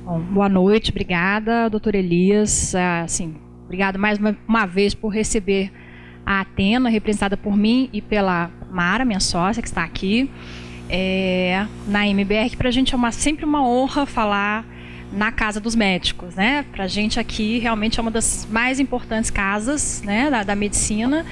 Bom, boa noite, obrigada, doutor Elias. Obrigada mais uma vez por receber a Athena, representada por mim e pela Mara, minha sócia, que está aqui na MBR, que para a gente é sempre uma honra falar na Casa dos Médicos, né? Para a gente aqui realmente é uma das mais importantes casas, né, da medicina,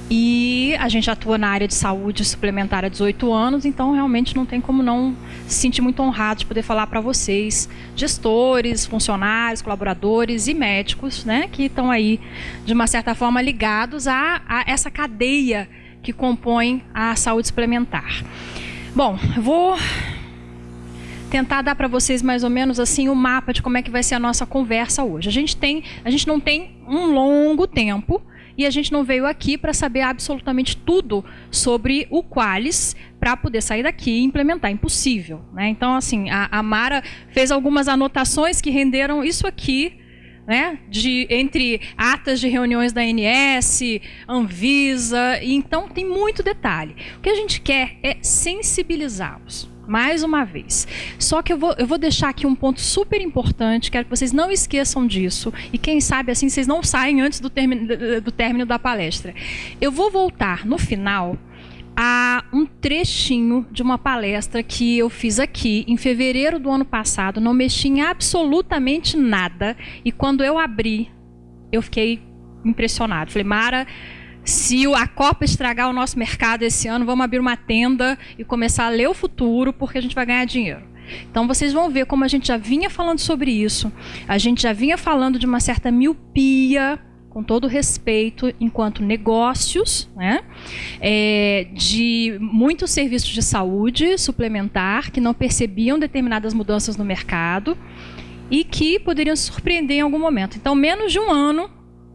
e a gente atua na área de saúde suplementar há 18 anos, então realmente não tem como não se sentir muito honrado de poder falar para vocês, gestores, funcionários, colaboradores e médicos, né, que estão aí de uma certa forma ligados a essa cadeia que compõe a saúde suplementar. Bom, eu vou tentar dar para vocês mais ou menos assim o mapa de como é que vai ser a nossa conversa hoje. A gente não tem um longo tempo e a gente não veio aqui para saber absolutamente tudo sobre o Qualis para poder sair daqui e implementar. Impossível, né? Então, assim, a Mara fez algumas anotações que renderam isso aqui, né, entre atas de reuniões da ANS, Anvisa, e então tem muito detalhe. O que a gente quer é sensibilizá-los, mais uma vez. Só que eu vou deixar aqui um ponto super importante, quero que vocês não esqueçam disso, e quem sabe assim vocês não saem antes do término da palestra. Eu vou voltar no final a um trechinho de uma palestra que eu fiz aqui em fevereiro do ano passado, não mexi em absolutamente nada, e quando eu abri, eu fiquei impressionado. Falei, Mara, se a Copa estragar o nosso mercado esse ano, vamos abrir uma tenda e começar a ler o futuro, porque a gente vai ganhar dinheiro. Então vocês vão ver como a gente já vinha falando sobre isso, a gente já vinha falando de uma certa miopia, com todo respeito, enquanto negócios, né, de muitos serviços de saúde suplementar que não percebiam determinadas mudanças no mercado e que poderiam se surpreender em algum momento. Então, menos de um ano,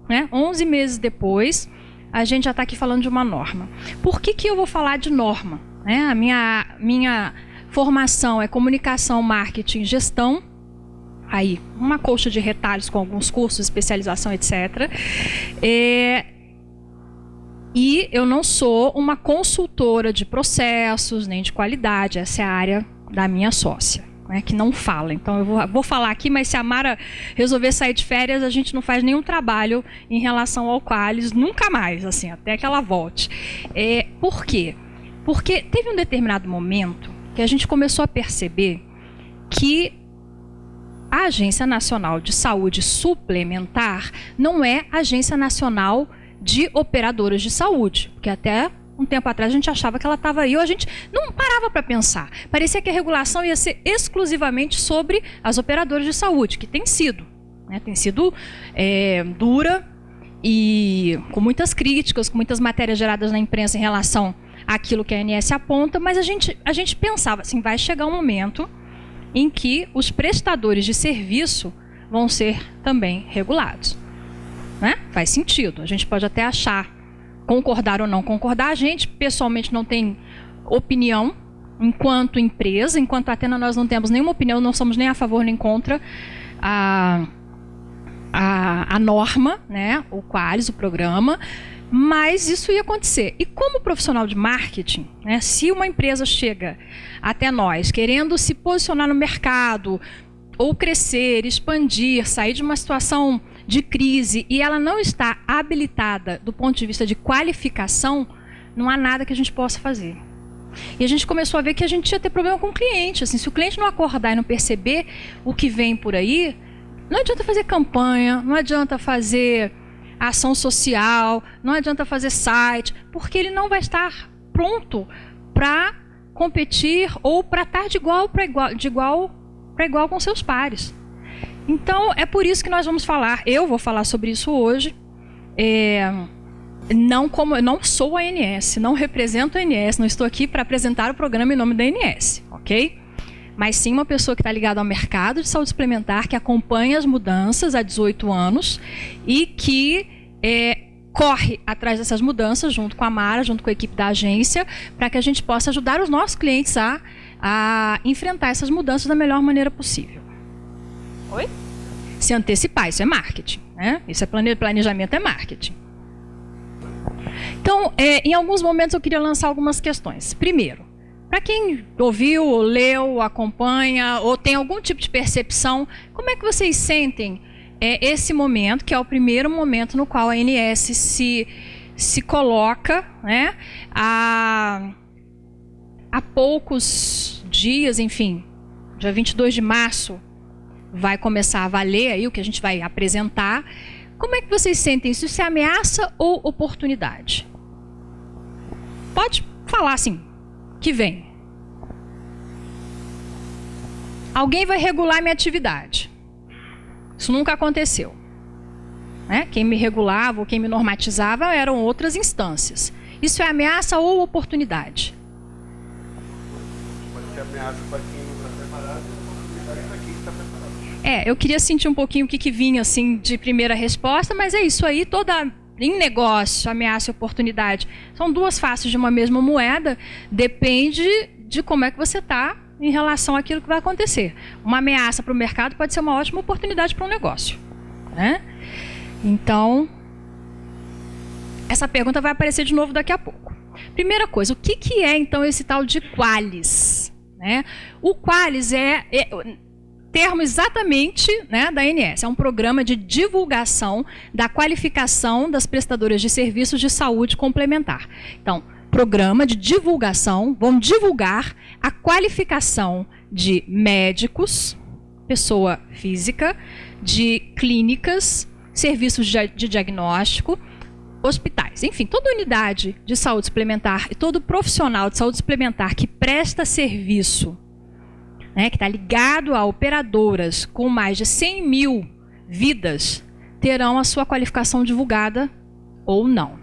né, 11 meses depois, a gente já está aqui falando de uma norma. Por que eu vou falar de norma? A minha formação é comunicação, marketing, gestão. Aí, uma colcha de retalhos com alguns cursos, especialização, etc. E eu não sou uma consultora de processos, nem de qualidade. Essa é a área da minha sócia, né, que não fala. Então, eu vou falar aqui, mas se a Mara resolver sair de férias, a gente não faz nenhum trabalho em relação ao Qualis, nunca mais, assim, até que ela volte. Por quê? Porque teve um determinado momento que a gente começou a perceber que a Agência Nacional de Saúde Suplementar não é a Agência Nacional de Operadoras de Saúde, porque até um tempo atrás a gente achava que ela estava aí, ou a gente não parava para pensar. Parecia que a regulação ia ser exclusivamente sobre as operadoras de saúde, que tem sido, né, dura e com muitas críticas, com muitas matérias geradas na imprensa em relação àquilo que a ANS aponta, mas a gente pensava assim, vai chegar um momento em que os prestadores de serviço vão ser também regulados, né? Faz sentido. A gente pode até achar, concordar ou não concordar. A gente, pessoalmente, não tem opinião enquanto empresa. Enquanto Athena, nós não temos nenhuma opinião, não somos nem a favor nem contra a norma, né? O Qualis, o programa. Mas isso ia acontecer. E como profissional de marketing, né, se uma empresa chega até nós querendo se posicionar no mercado, ou crescer, expandir, sair de uma situação de crise, e ela não está habilitada do ponto de vista de qualificação, não há nada que a gente possa fazer. E a gente começou a ver que a gente ia ter problema com o cliente. Assim, se o cliente não acordar e não perceber o que vem por aí, não adianta fazer campanha, não adianta fazer ação social, não adianta fazer site, porque ele não vai estar pronto para competir ou para estar de igual para igual com seus pares. Então, é por isso que nós vamos falar, eu vou falar sobre isso hoje, eu não sou a ANS, não represento a ANS, não estou aqui para apresentar o programa em nome da ANS, ok? Mas sim uma pessoa que está ligada ao mercado de saúde suplementar, que acompanha as mudanças há 18 anos e que corre atrás dessas mudanças junto com a Mara, junto com a equipe da agência, para que a gente possa ajudar os nossos clientes a enfrentar essas mudanças da melhor maneira possível. Oi? Se antecipar, isso é marketing, né? Isso é planejamento, é marketing. Então, em alguns momentos eu queria lançar algumas questões. Primeiro, Para quem ouviu, leu, acompanha, ou tem algum tipo de percepção, como é que vocês sentem esse momento, que é o primeiro momento no qual a ANS se coloca, né, há poucos dias, enfim, dia 22 de março vai começar a valer aí o que a gente vai apresentar. Como é que vocês sentem isso? Isso é ameaça ou oportunidade? Pode falar assim, que vem. Alguém vai regular minha atividade. Isso nunca aconteceu. Né? Quem me regulava ou quem me normatizava eram outras instâncias. Isso é ameaça ou oportunidade? Pode ser ameaça para quem não está preparado e oportunidade para quem está preparado. Eu queria sentir um pouquinho o que vinha assim de primeira resposta, mas é isso aí, em negócio, ameaça e oportunidade. São duas faces de uma mesma moeda, depende de como é que você está em relação àquilo que vai acontecer. Uma ameaça para o mercado pode ser uma ótima oportunidade para um negócio. Né? Então, essa pergunta vai aparecer de novo daqui a pouco. Primeira coisa, o que é então esse tal de Qualis? Né? O Qualis é termo exatamente, né, da ANS. É um programa de divulgação da qualificação das prestadoras de serviços de saúde complementar. Então, programa de divulgação, vão divulgar a qualificação de médicos, pessoa física, de clínicas, serviços de diagnóstico, hospitais, enfim, toda unidade de saúde suplementar e todo profissional de saúde suplementar que presta serviço, né, que está ligado a operadoras com mais de 100 mil vidas, terão a sua qualificação divulgada ou não.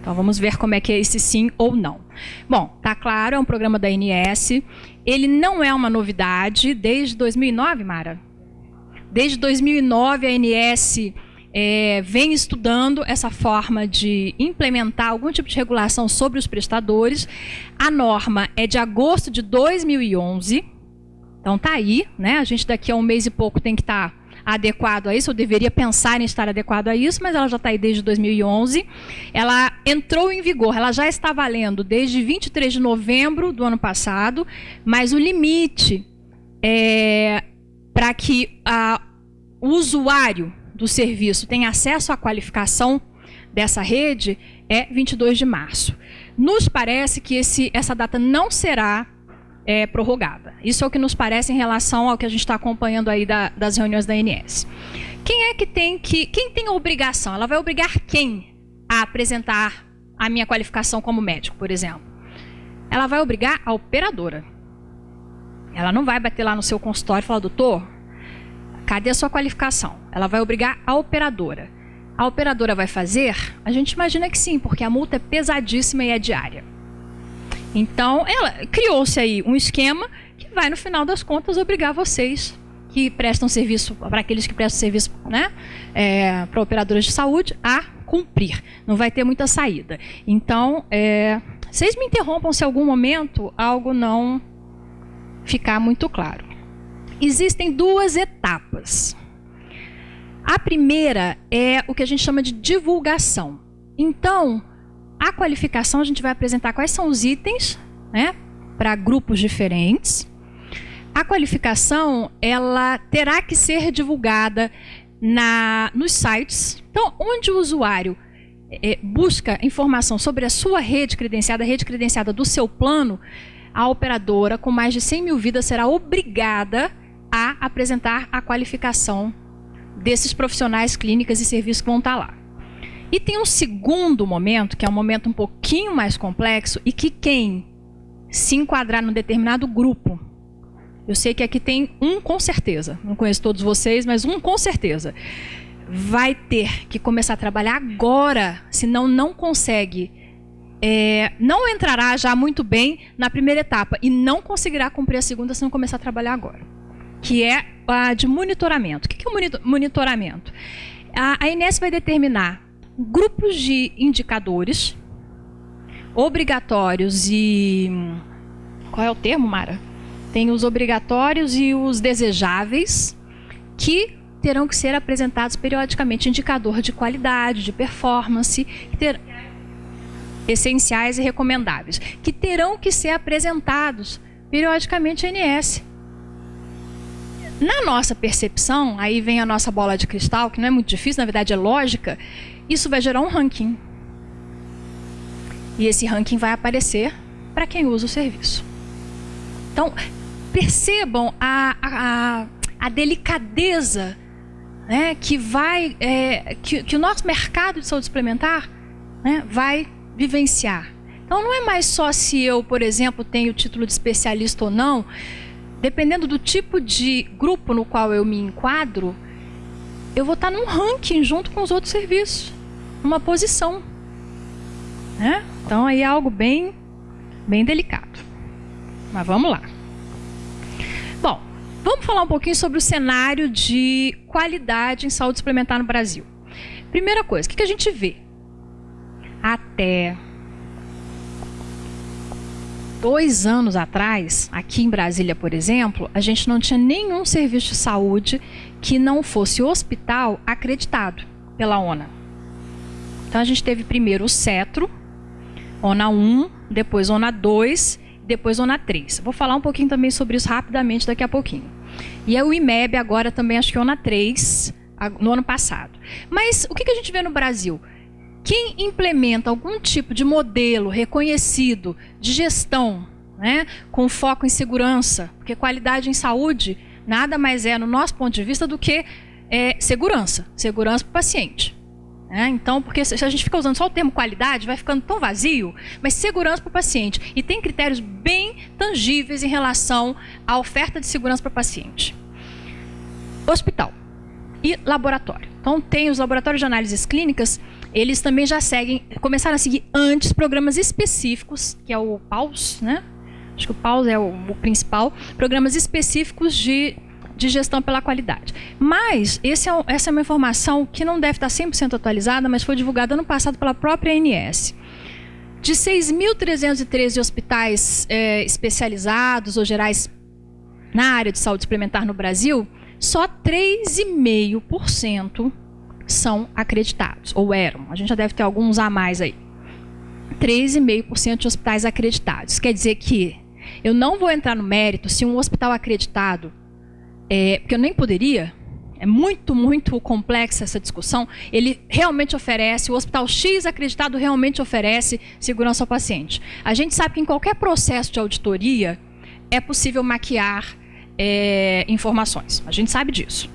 Então vamos ver como é que é esse sim ou não. Bom, tá claro, é um programa da ANS. Ele não é uma novidade desde 2009, Mara? Desde 2009 a ANS vem estudando essa forma de implementar algum tipo de regulação sobre os prestadores. A norma é de agosto de 2011. Então tá aí, né? A gente daqui a um mês e pouco tem que estar adequado a isso, ou deveria pensar em estar adequado a isso, mas ela já está aí desde 2011. Ela entrou em vigor, ela já está valendo desde 23 de novembro do ano passado, mas o limite para que o usuário do serviço tenha acesso à qualificação dessa rede é 22 de março. Nos parece que essa data não será prorrogada. Isso é o que nos parece em relação ao que a gente está acompanhando aí das reuniões da ANS. Quem tem a obrigação? Ela vai obrigar quem a apresentar a minha qualificação como médico, por exemplo? Ela vai obrigar a operadora. Ela não vai bater lá no seu consultório e falar, doutor, cadê a sua qualificação? Ela vai obrigar a operadora. A operadora vai fazer? A gente imagina que sim, porque a multa é pesadíssima e é diária. Então, criou-se aí um esquema que vai, no final das contas, obrigar vocês que prestam serviço, para aqueles que prestam serviço, né, para operadoras de saúde, a cumprir. Não vai ter muita saída. Então, vocês me interrompam se em algum momento algo não ficar muito claro. Existem duas etapas. A primeira é o que a gente chama de divulgação. Então, a qualificação, a gente vai apresentar quais são os itens, né, para grupos diferentes. A qualificação, ela terá que ser divulgada nos sites. Então, onde o usuário busca informação sobre a sua rede credenciada do seu plano, a operadora com mais de 100 mil vidas será obrigada a apresentar a qualificação desses profissionais, clínicas e serviços que vão estar lá. E tem um segundo momento, que é um momento um pouquinho mais complexo, e que quem se enquadrar num determinado grupo, eu sei que aqui tem um com certeza, não conheço todos vocês, mas um com certeza, vai ter que começar a trabalhar agora, senão não consegue, não entrará já muito bem na primeira etapa e não conseguirá cumprir a segunda se não começar a trabalhar agora, que é a de monitoramento. O que é o monitoramento? A ANS vai determinar grupos de indicadores obrigatórios e... Qual é o termo, Mara? Tem os obrigatórios e os desejáveis, que terão que ser apresentados periodicamente. Indicador de qualidade, de performance. essenciais e recomendáveis, que terão que ser apresentados periodicamente à ANS. Na nossa percepção, aí vem a nossa bola de cristal, que não é muito difícil, na verdade é lógica, isso vai gerar um ranking. E esse ranking vai aparecer para quem usa o serviço. Então, percebam a delicadeza, né, que o nosso mercado de saúde suplementar, né, vai vivenciar. Então, não é mais só se eu, por exemplo, tenho o título de especialista ou não. Dependendo do tipo de grupo no qual eu me enquadro, eu vou estar num ranking junto com os outros serviços, numa posição, né? Então aí é algo bem delicado. Mas vamos lá. Bom, vamos falar um pouquinho sobre o cenário de qualidade em saúde suplementar no Brasil. Primeira coisa, o que a gente vê? Até 2 anos atrás, aqui em Brasília, por exemplo, a gente não tinha nenhum serviço de saúde que não fosse hospital acreditado pela ONA. Então a gente teve primeiro o CETRO, ONA 1, depois ONA 2, depois ONA 3. Vou falar um pouquinho também sobre isso rapidamente daqui a pouquinho. E é o IMEB agora também, acho que ONA 3, no ano passado. Mas o que a gente vê no Brasil? Quem implementa algum tipo de modelo reconhecido de gestão, né, com foco em segurança, porque qualidade em saúde nada mais é, no nosso ponto de vista, do que segurança para o paciente. Né? Então, porque se a gente fica usando só o termo qualidade, vai ficando tão vazio, mas segurança para o paciente. E tem critérios bem tangíveis em relação à oferta de segurança para o paciente. Hospital e laboratório. Então, tem os laboratórios de análises clínicas. Eles também já começaram a seguir antes programas específicos, que é o PAUS, né? Acho que o PAUS é o principal, programas específicos de gestão pela qualidade. Mas essa é uma informação que não deve estar 100% atualizada, mas foi divulgada ano passado pela própria ANS. De 6.313 hospitais especializados ou gerais na área de saúde suplementar no Brasil, só 3,5% são acreditados, ou eram. A gente já deve ter alguns a mais aí. 3,5% de hospitais acreditados. Quer dizer que eu não vou entrar no mérito se um hospital acreditado, porque eu nem poderia, é muito complexa essa discussão, ele realmente oferece, o hospital X acreditado realmente oferece segurança ao paciente. A gente sabe que em qualquer processo de auditoria é possível maquiar informações. A gente sabe disso.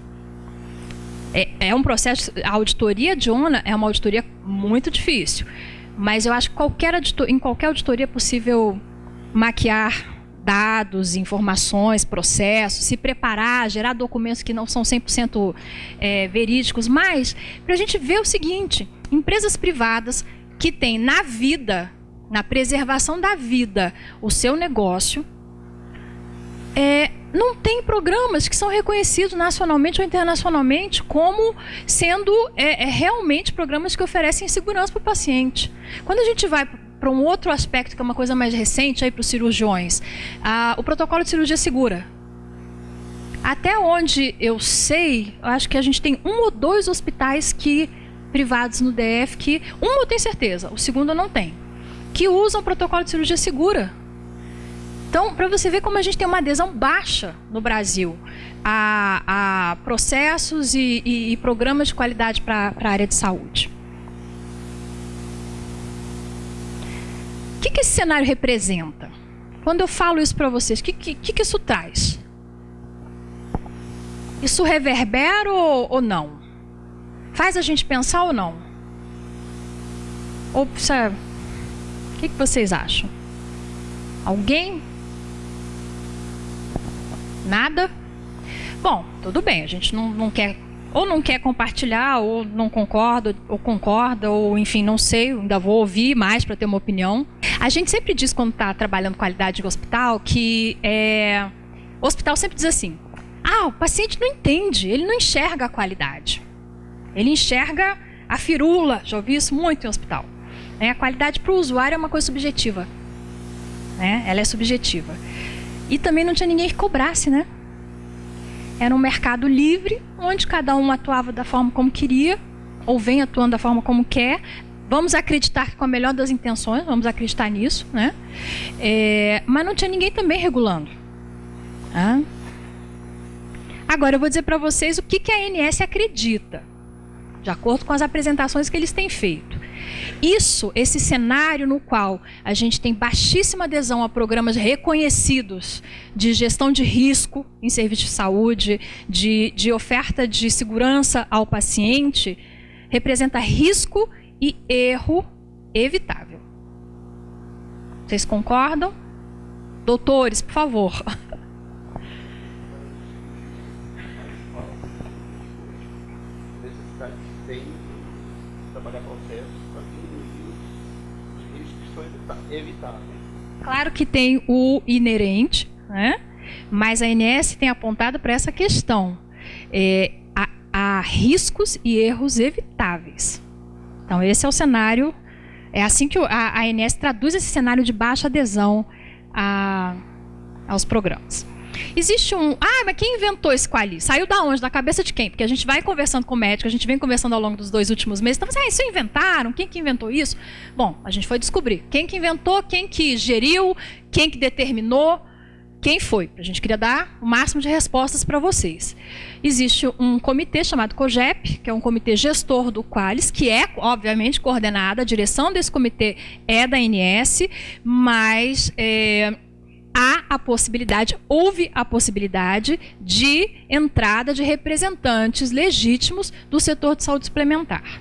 É um processo, a auditoria de ONA é uma auditoria muito difícil, mas eu acho que em qualquer auditoria é possível maquiar dados, informações, processos, se preparar, gerar documentos que não são 100% verídicos, mas para a gente ver o seguinte, empresas privadas que têm na preservação da vida, o seu negócio, não tem programas que são reconhecidos nacionalmente ou internacionalmente como sendo realmente programas que oferecem segurança para o paciente. Quando a gente vai para um outro aspecto, que é uma coisa mais recente para os cirurgiões, o protocolo de cirurgia segura. Até onde eu sei, eu acho que a gente tem 1 ou 2 hospitais privados no DF que, eu tenho certeza, o segundo eu não tenho, que usam o protocolo de cirurgia segura. Então, para você ver como a gente tem uma adesão baixa no Brasil a processos e programas de qualidade para a área de saúde. O que esse cenário representa? Quando eu falo isso para vocês, o que isso traz? Isso reverbera ou não? Faz a gente pensar ou não? Ou, o que vocês acham? Alguém? Nada? Bom, tudo bem, a gente não quer, ou não quer compartilhar, ou não concorda, ou enfim, não sei, ainda vou ouvir mais para ter uma opinião. A gente sempre diz, quando está trabalhando qualidade de hospital, que o hospital sempre diz assim, o paciente não entende, ele não enxerga a qualidade. Ele enxerga a firula, já ouvi isso muito em hospital. A qualidade para o usuário é uma coisa subjetiva. Ela é subjetiva. E também não tinha ninguém que cobrasse, né? Era um mercado livre, onde cada um atuava da forma como queria, ou vem atuando da forma como quer, Vamos acreditar que com a melhor das intenções, vamos acreditar nisso, né? Mas não tinha ninguém também regulando. Tá? Agora eu vou dizer para vocês o que a ANS acredita, de acordo com as apresentações que eles têm feito. Esse cenário no qual a gente tem baixíssima adesão a programas reconhecidos de gestão de risco em serviço de saúde, de oferta de segurança ao paciente, representa risco e erro evitável. Vocês concordam? Doutores, por favor. Necessidade tem trabalhar processos para diminuir os riscos que são evitáveis. Claro que tem o inerente, né? Mas a ANS tem apontado para essa questão. Há riscos e erros evitáveis. Então, esse é o cenário. É assim que a ANS traduz esse cenário de baixa adesão aos programas. Existe mas quem inventou esse Qualis? Saiu da onde? Da cabeça de quem? Porque a gente vai conversando com o médico, a gente vem conversando ao longo dos 2 últimos meses. Então, isso inventaram? Quem que inventou isso? Bom, a gente foi descobrir. Quem que inventou, quem que geriu, quem que determinou, quem foi. A gente queria dar o máximo de respostas para vocês. Existe um comitê chamado COGEP, que é um comitê gestor do Qualis, que é, obviamente, coordenado. A direção desse comitê é da ANS, mas houve a possibilidade de entrada de representantes legítimos do setor de saúde suplementar.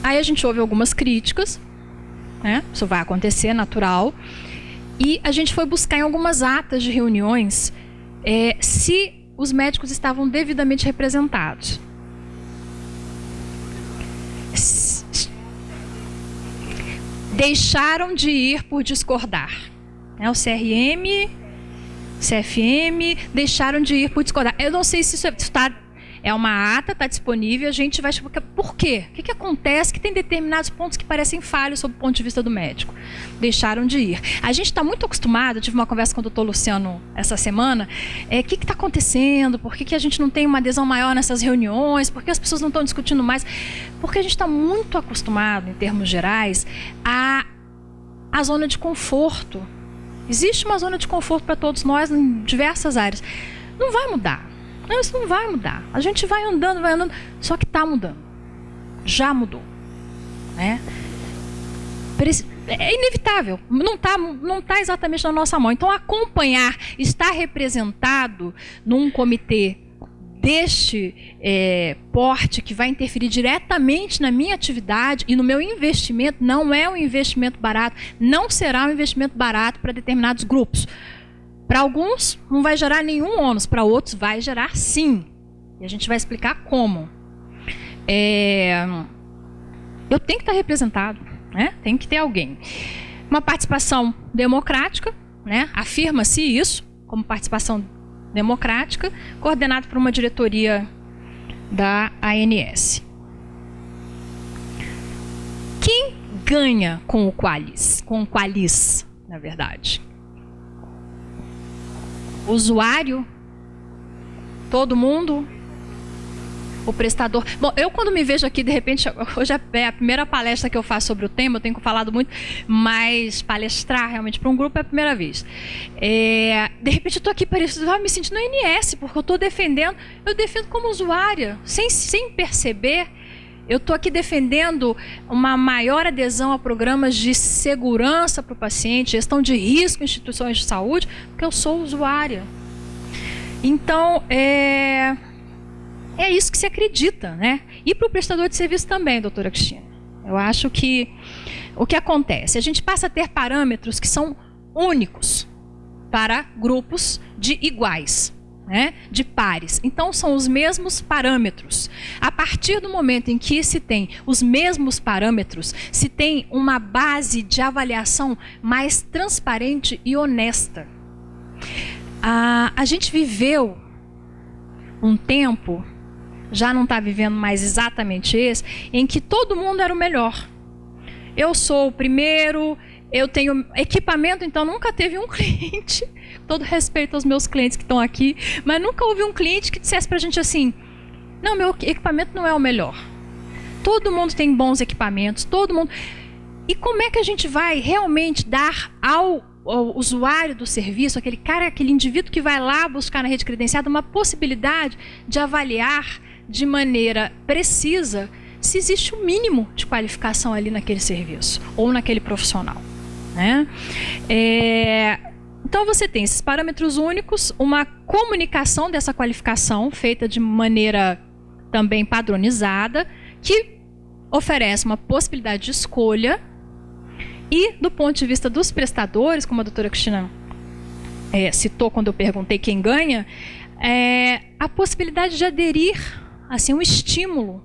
Aí a gente ouve algumas críticas, né? Isso vai acontecer, natural. E a gente foi buscar em algumas atas de reuniões se os médicos estavam devidamente representados. Deixaram de ir por discordar. O CRM, CFM, deixaram de ir por discordar. Eu não sei se isso é uma ata, está disponível, a gente vai... Por quê? O que acontece? Que tem determinados pontos que parecem falhos sob o ponto de vista do médico. Deixaram de ir. A gente está muito acostumado, eu tive uma conversa com o doutor Luciano essa semana, o que está acontecendo? Por que a gente não tem uma adesão maior nessas reuniões? Por que as pessoas não estão discutindo mais? Porque a gente está muito acostumado, em termos gerais, à zona de conforto. Existe uma zona de conforto para todos nós em diversas áreas. Não vai mudar. Não, isso não vai mudar. A gente vai andando, só que está mudando. Já mudou. Né? É inevitável. Não tá exatamente na nossa mão. Então, acompanhar, estar representado num comitê deste porte que vai interferir diretamente na minha atividade e no meu investimento, não é um investimento barato, não será um investimento barato para determinados grupos. Para alguns não vai gerar nenhum ônus, para outros vai gerar sim. E a gente vai explicar como. Eu tenho que estar representado, né? Tem que ter alguém. Uma participação democrática, né? Afirma-se isso como participação democrática, coordenado por uma diretoria da ANS. Quem ganha com o Qualis? Com o Qualis, na verdade? O usuário? Todo mundo? O prestador? Bom, eu quando me vejo aqui, de repente, hoje é a primeira palestra que eu faço sobre o tema, eu tenho falado muito, mas palestrar realmente para um grupo é a primeira vez. De repente eu estou aqui me sentindo ANS, porque eu defendo como usuária, sem perceber. Eu estou aqui defendendo uma maior adesão a programas de segurança para o paciente, gestão de risco em instituições de saúde, porque eu sou usuária. Então, é isso que se acredita, né? E para o prestador de serviço também, doutora Cristina. Eu acho que o que acontece? A gente passa a ter parâmetros que são únicos para grupos de iguais, né? De pares. Então, são os mesmos parâmetros. A partir do momento em que se tem os mesmos parâmetros, se tem uma base de avaliação mais transparente e honesta. A gente viveu um tempo, já não está vivendo mais exatamente esse, em que todo mundo era o melhor. Eu sou o primeiro, eu tenho equipamento, então nunca teve um cliente, todo respeito aos meus clientes que estão aqui, mas nunca houve um cliente que dissesse para a gente assim, não, meu equipamento não é o melhor. Todo mundo tem bons equipamentos, todo mundo. E como é que a gente vai realmente dar ao usuário do serviço, aquele cara, aquele indivíduo que vai lá buscar na rede credenciada, uma possibilidade de avaliar de maneira precisa se existe um mínimo de qualificação ali naquele serviço ou naquele profissional, né? Então você tem esses parâmetros únicos, uma comunicação dessa qualificação feita de maneira também padronizada, que oferece uma possibilidade de escolha. E, do ponto de vista dos prestadores, como a doutora Cristina citou quando eu perguntei quem ganha, a possibilidade de aderir, assim, um estímulo,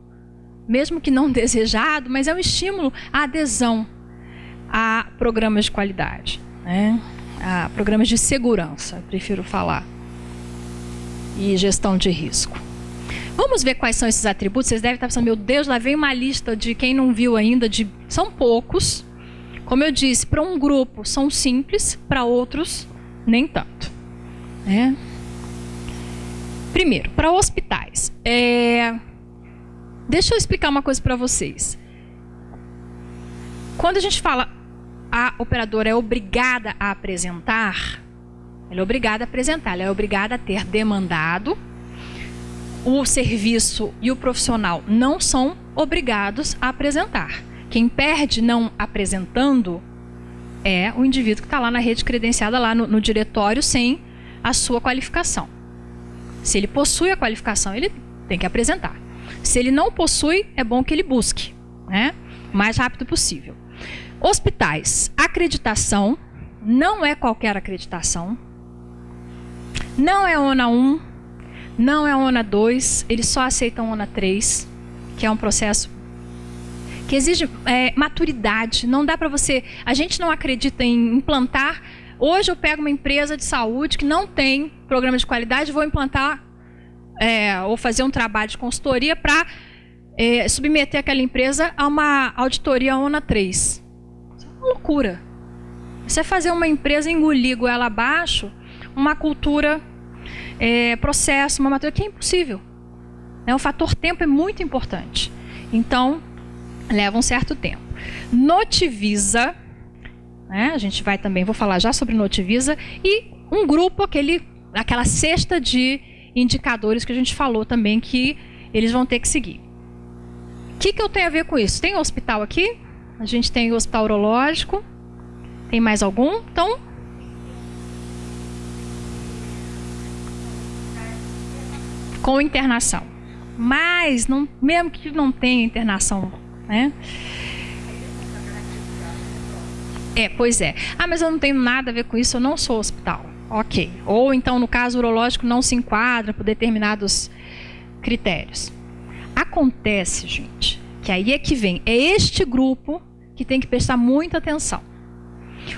mesmo que não desejado, mas é um estímulo à adesão a programas de qualidade, né? A programas de segurança, prefiro falar, e gestão de risco. Vamos ver quais são esses atributos. Vocês devem estar pensando, meu Deus, lá vem uma lista de quem não viu ainda, são poucos. Como eu disse, para um grupo são simples, para outros nem tanto, né? Primeiro, para hospitais. Deixa eu explicar uma coisa para vocês. Quando a gente fala a operadora é obrigada a apresentar, ela é obrigada a apresentar, ela é obrigada a ter demandado. O serviço e o profissional não são obrigados a apresentar. Quem perde não apresentando é o indivíduo que está lá na rede credenciada, lá no diretório, sem a sua qualificação. Se ele possui a qualificação, ele tem que apresentar. Se ele não possui, é bom que ele busque, né? O mais rápido possível. Hospitais, acreditação, não é qualquer acreditação. Não é ONA 1, não é ONA 2, eles só aceitam ONA 3, que é um processo que exige maturidade. Não dá para você... A gente não acredita em implantar... Hoje eu pego uma empresa de saúde que não tem programa de qualidade, vou implantar ou fazer um trabalho de consultoria para submeter aquela empresa a uma auditoria ONA 3. Isso é uma loucura. Você fazer uma empresa engolir goela abaixo, uma cultura, processo, uma maturidade, que é impossível. O fator tempo é muito importante. Então... leva um certo tempo. Notivisa, né? A gente vai também, vou falar já sobre Notivisa, e um grupo, aquela cesta de indicadores que a gente falou também que eles vão ter que seguir. O que eu tenho a ver com isso? Tem um hospital aqui, a gente tem o hospital urológico, tem mais algum? Então, com internação. Mas, mesmo que não tenha internação, né? Pois é. Mas eu não tenho nada a ver com isso, eu não sou hospital. Ok. Ou então, no caso urológico, não se enquadra por determinados critérios. Acontece, gente, que aí é que vem. É este grupo que tem que prestar muita atenção.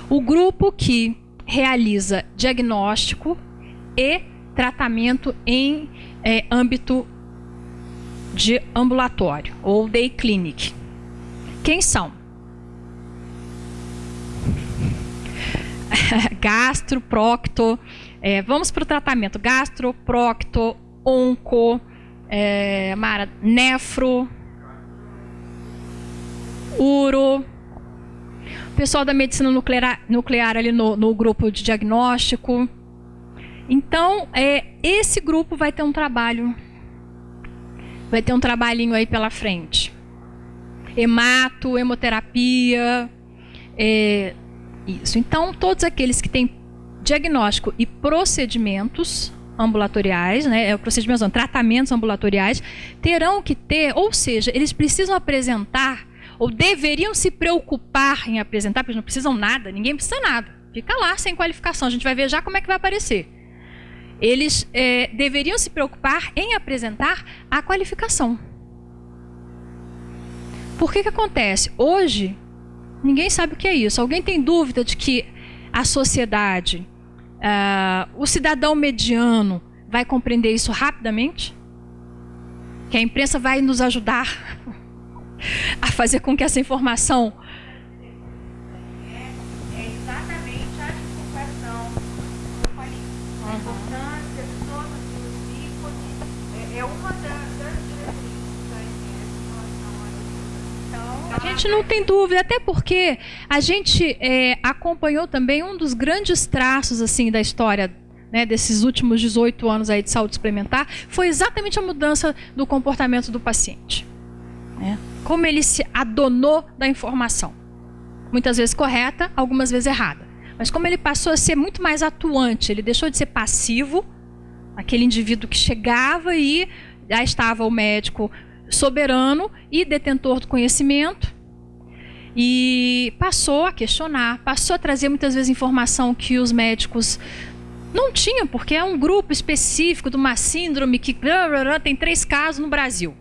O grupo que realiza diagnóstico e tratamento em âmbito de ambulatório ou day clinic. Quem são? Gastro, procto, vamos para o tratamento. Gastro, procto, onco, nefro, uro. O pessoal da medicina nuclear ali no grupo de diagnóstico. Então, esse grupo vai ter um trabalho. Vai ter um trabalhinho aí pela frente. Hemato, hemoterapia, isso. Então, todos aqueles que têm diagnóstico e procedimentos ambulatoriais, né, procedimentos não, tratamentos ambulatoriais, terão que ter, ou seja, eles precisam apresentar, ou deveriam se preocupar em apresentar, porque eles não precisam nada, ninguém precisa nada. Fica lá sem qualificação, a gente vai ver já como é que vai aparecer. Eles deveriam se preocupar em apresentar a qualificação. Por que acontece? Hoje, ninguém sabe o que é isso. Alguém tem dúvida de que a sociedade, o cidadão mediano, vai compreender isso rapidamente? Que a imprensa vai nos ajudar a fazer com que essa informação... É exatamente a divulgação. A importância de todos os ícones é uma das diretrizes da INS em relação a gente não tem dúvida, até porque a gente acompanhou também um dos grandes traços assim da história, né, desses últimos 18 anos aí de saúde suplementar, foi exatamente a mudança do comportamento do paciente, né? Como ele se adonou da informação, muitas vezes correta, algumas vezes errada, mas como ele passou a ser muito mais atuante, ele deixou de ser passivo, aquele indivíduo que chegava e já estava o médico soberano e detentor do conhecimento, e passou a questionar, passou a trazer muitas vezes informação que os médicos não tinham, porque é um grupo específico de uma síndrome que tem 3 casos no Brasil.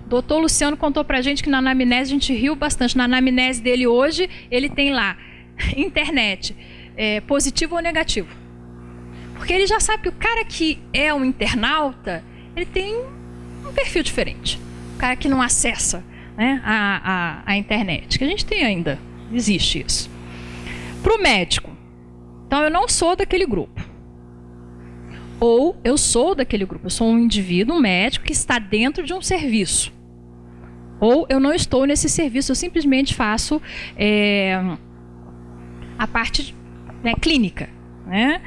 O doutor Luciano contou pra gente que na anamnese, a gente riu bastante, na anamnese dele hoje, ele tem lá, internet, positivo ou negativo. Porque ele já sabe que o cara que é um internauta, ele tem um perfil diferente. O cara que não acessa, né, a internet, que a gente tem ainda, existe isso. Para o médico, então eu não sou daquele grupo. Ou eu sou daquele grupo, eu sou um indivíduo, um médico que está dentro de um serviço. Ou eu não estou nesse serviço, eu simplesmente faço a parte, né, clínica, né?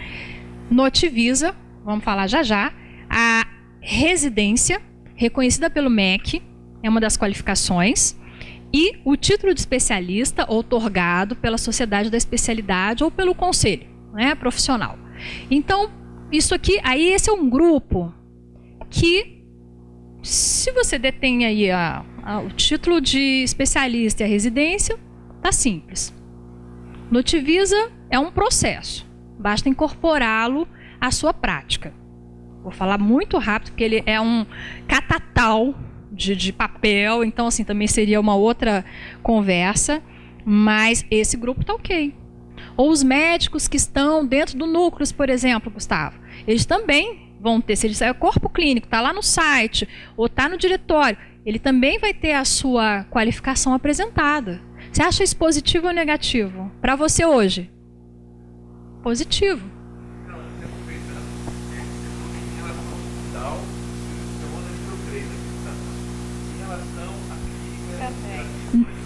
Notivisa, vamos falar já já, a residência reconhecida pelo MEC, é uma das qualificações, e o título de especialista outorgado pela Sociedade da Especialidade ou pelo Conselho, né, profissional. Então, isso aqui, aí esse é um grupo que, se você detém aí o título de especialista e a residência, tá simples. Notivisa é um processo, basta incorporá-lo à sua prática. Vou falar muito rápido, porque ele é um catatal de papel, então assim, também seria uma outra conversa, mas esse grupo tá ok. Ou os médicos que estão dentro do núcleo, por exemplo, Gustavo, eles também vão ter, se ele sair o corpo clínico, está lá no site, ou está no diretório, ele também vai ter a sua qualificação apresentada. Você acha isso positivo ou negativo? Para você hoje? Positivo.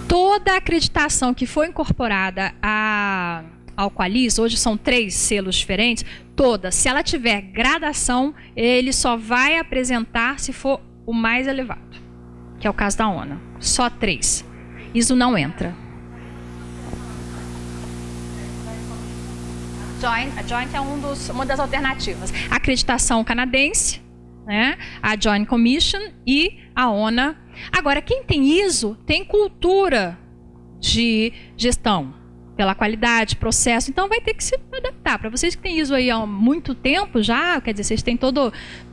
Toda a acreditação que foi incorporada ao Qualis, hoje são 3 selos diferentes, toda, se ela tiver gradação, ele só vai apresentar se for o mais elevado, que é o caso da ONA. Só 3. Isso não entra. A Joint é uma das alternativas. A acreditação canadense, né? A Joint Commission e a ONA. Agora, quem tem ISO tem cultura de gestão pela qualidade, processo, então vai ter que se adaptar. Para vocês que têm ISO aí há muito tempo já, quer dizer, vocês têm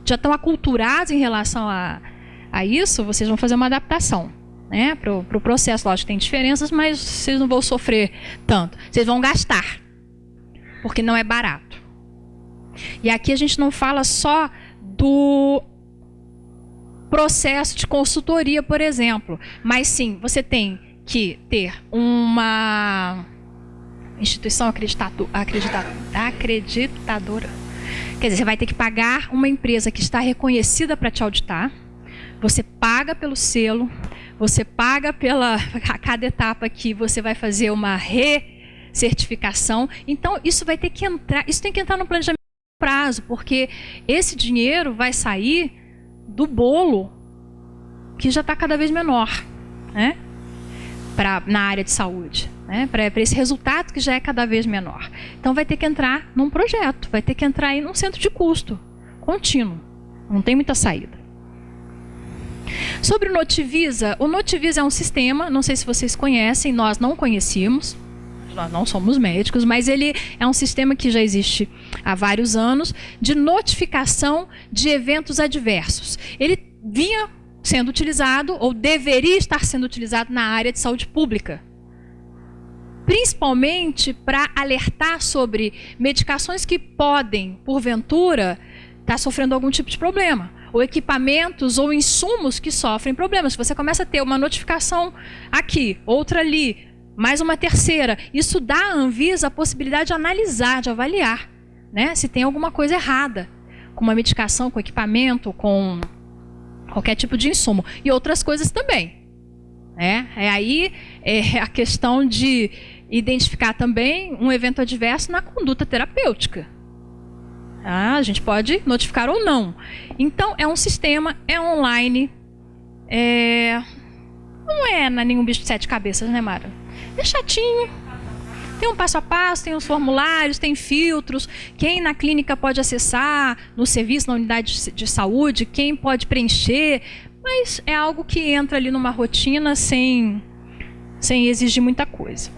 já estão aculturados em relação a isso, vocês vão fazer uma adaptação, né? Para o processo, lógico, tem diferenças, mas vocês não vão sofrer tanto. Vocês vão gastar, porque não é barato. E aqui a gente não fala só do processo de consultoria, por exemplo, mas sim, você tem que ter uma instituição acreditadora. Quer dizer, você vai ter que pagar uma empresa que está reconhecida para te auditar, você paga pelo selo, você paga a cada etapa que você vai fazer uma recertificação. Então, isso vai ter que entrar, isso tem que entrar no planejamento de prazo, porque esse dinheiro vai sair do bolo que já está cada vez menor, né? Na área de saúde, né? Para esse resultado que já é cada vez menor. Então vai ter que entrar num projeto, vai ter que entrar aí num centro de custo contínuo. Não tem muita saída. Sobre o Notivisa é um sistema, não sei se vocês conhecem, nós não conhecíamos, nós não somos médicos, mas ele é um sistema que já existe há vários anos, de notificação de eventos adversos. Ele vinha sendo utilizado, ou deveria estar sendo utilizado na área de saúde pública, principalmente para alertar sobre medicações que podem, porventura, estar sofrendo algum tipo de problema, ou equipamentos ou insumos que sofrem problemas. Você começa a ter uma notificação aqui, outra ali, mais uma terceira. Isso dá à Anvisa a possibilidade de analisar, de avaliar, né, se tem alguma coisa errada com uma medicação, com equipamento, com qualquer tipo de insumo. E outras coisas também. né? Aí a questão de identificar também um evento adverso na conduta terapêutica. A gente pode notificar ou não. Então, é um sistema, é online, não é nenhum bicho de 7 cabeças, né, Mara? É chatinho. Tem um passo a passo, tem os formulários, tem filtros. Quem na clínica pode acessar, no serviço, na unidade de saúde, quem pode preencher. Mas é algo que entra ali numa rotina sem exigir muita coisa.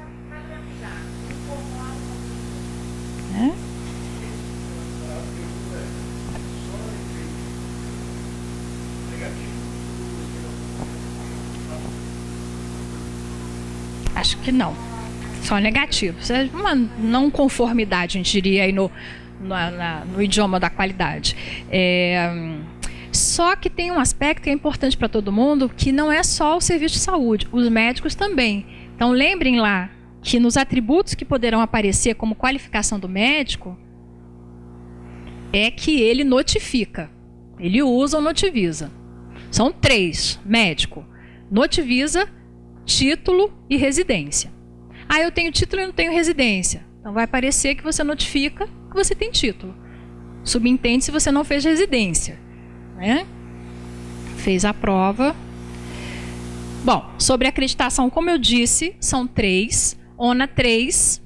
Acho que não. Só negativo. Isso é uma não conformidade, a gente diria aí no idioma da qualidade. Só que tem um aspecto que é importante para todo mundo, que não é só o serviço de saúde, os médicos também. Então lembrem lá que nos atributos que poderão aparecer como qualificação do médico, é que ele notifica. Ele usa ou notivisa. São 3, médico, notivisa, título e residência. Eu tenho título e não tenho residência. Então vai aparecer que você notifica que você tem título. Subentende se você não fez residência, né? Fez a prova. Bom, sobre acreditação, como eu disse, são 3. ONA 3,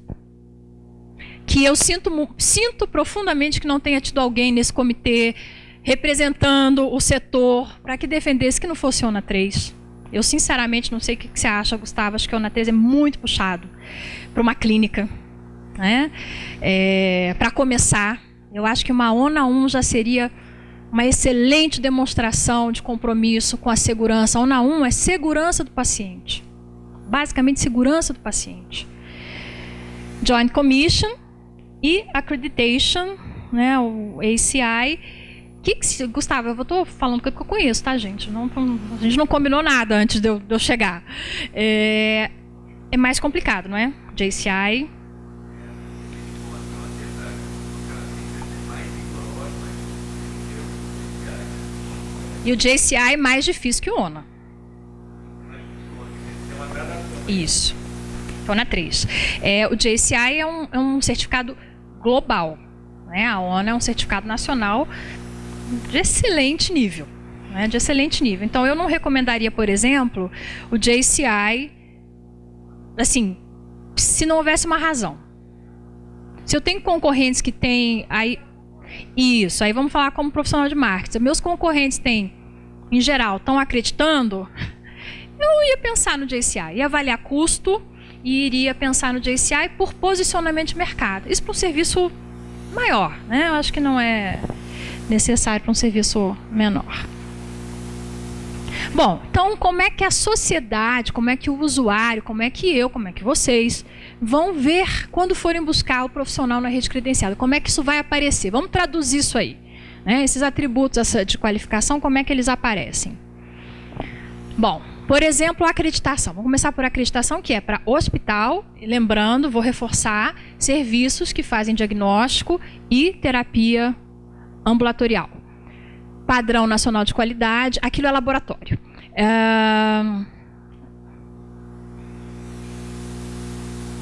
que eu sinto profundamente que não tenha tido alguém nesse comitê representando o setor para que defendesse que não fosse ONA 3. Eu, sinceramente, não sei o que você acha, Gustavo. Acho que o ONA 3 é muito puxado para uma clínica, né? Para começar, eu acho que uma ONA 1 já seria uma excelente demonstração de compromisso com a segurança. A ONA 1 é segurança do paciente. Basicamente, segurança do paciente. Joint Commission e Accreditation, né? O ACI. Gustavo, eu estou falando que eu conheço, tá, gente? A gente não combinou nada antes de eu chegar. É mais complicado, não é? JCI. E o JCI é mais difícil que o ONA. Isso. ONA 3. O JCI é um certificado global, né? A ONA é um certificado nacional de excelente nível, né? De excelente nível. Então, eu não recomendaria, por exemplo, o JCI, assim, se não houvesse uma razão. Se eu tenho concorrentes que têm aí vamos falar como profissional de marketing. Meus concorrentes têm, em geral, estão acreditando, eu ia pensar no JCI, ia avaliar custo e iria pensar no JCI por posicionamento de mercado. Isso para um serviço maior, né? Eu acho que não é necessário para um serviço menor. Bom, então como é que a sociedade, como é que o usuário, como é que eu, como é que vocês vão ver quando forem buscar o profissional na rede credenciada? Como é que isso vai aparecer? Vamos traduzir isso aí, né? Esses atributos de qualificação, como é que eles aparecem? Bom, por exemplo, a acreditação. Vamos começar por acreditação, que é para hospital. Lembrando, vou reforçar, serviços que fazem diagnóstico e terapia ambulatorial. Padrão nacional de qualidade, aquilo é laboratório.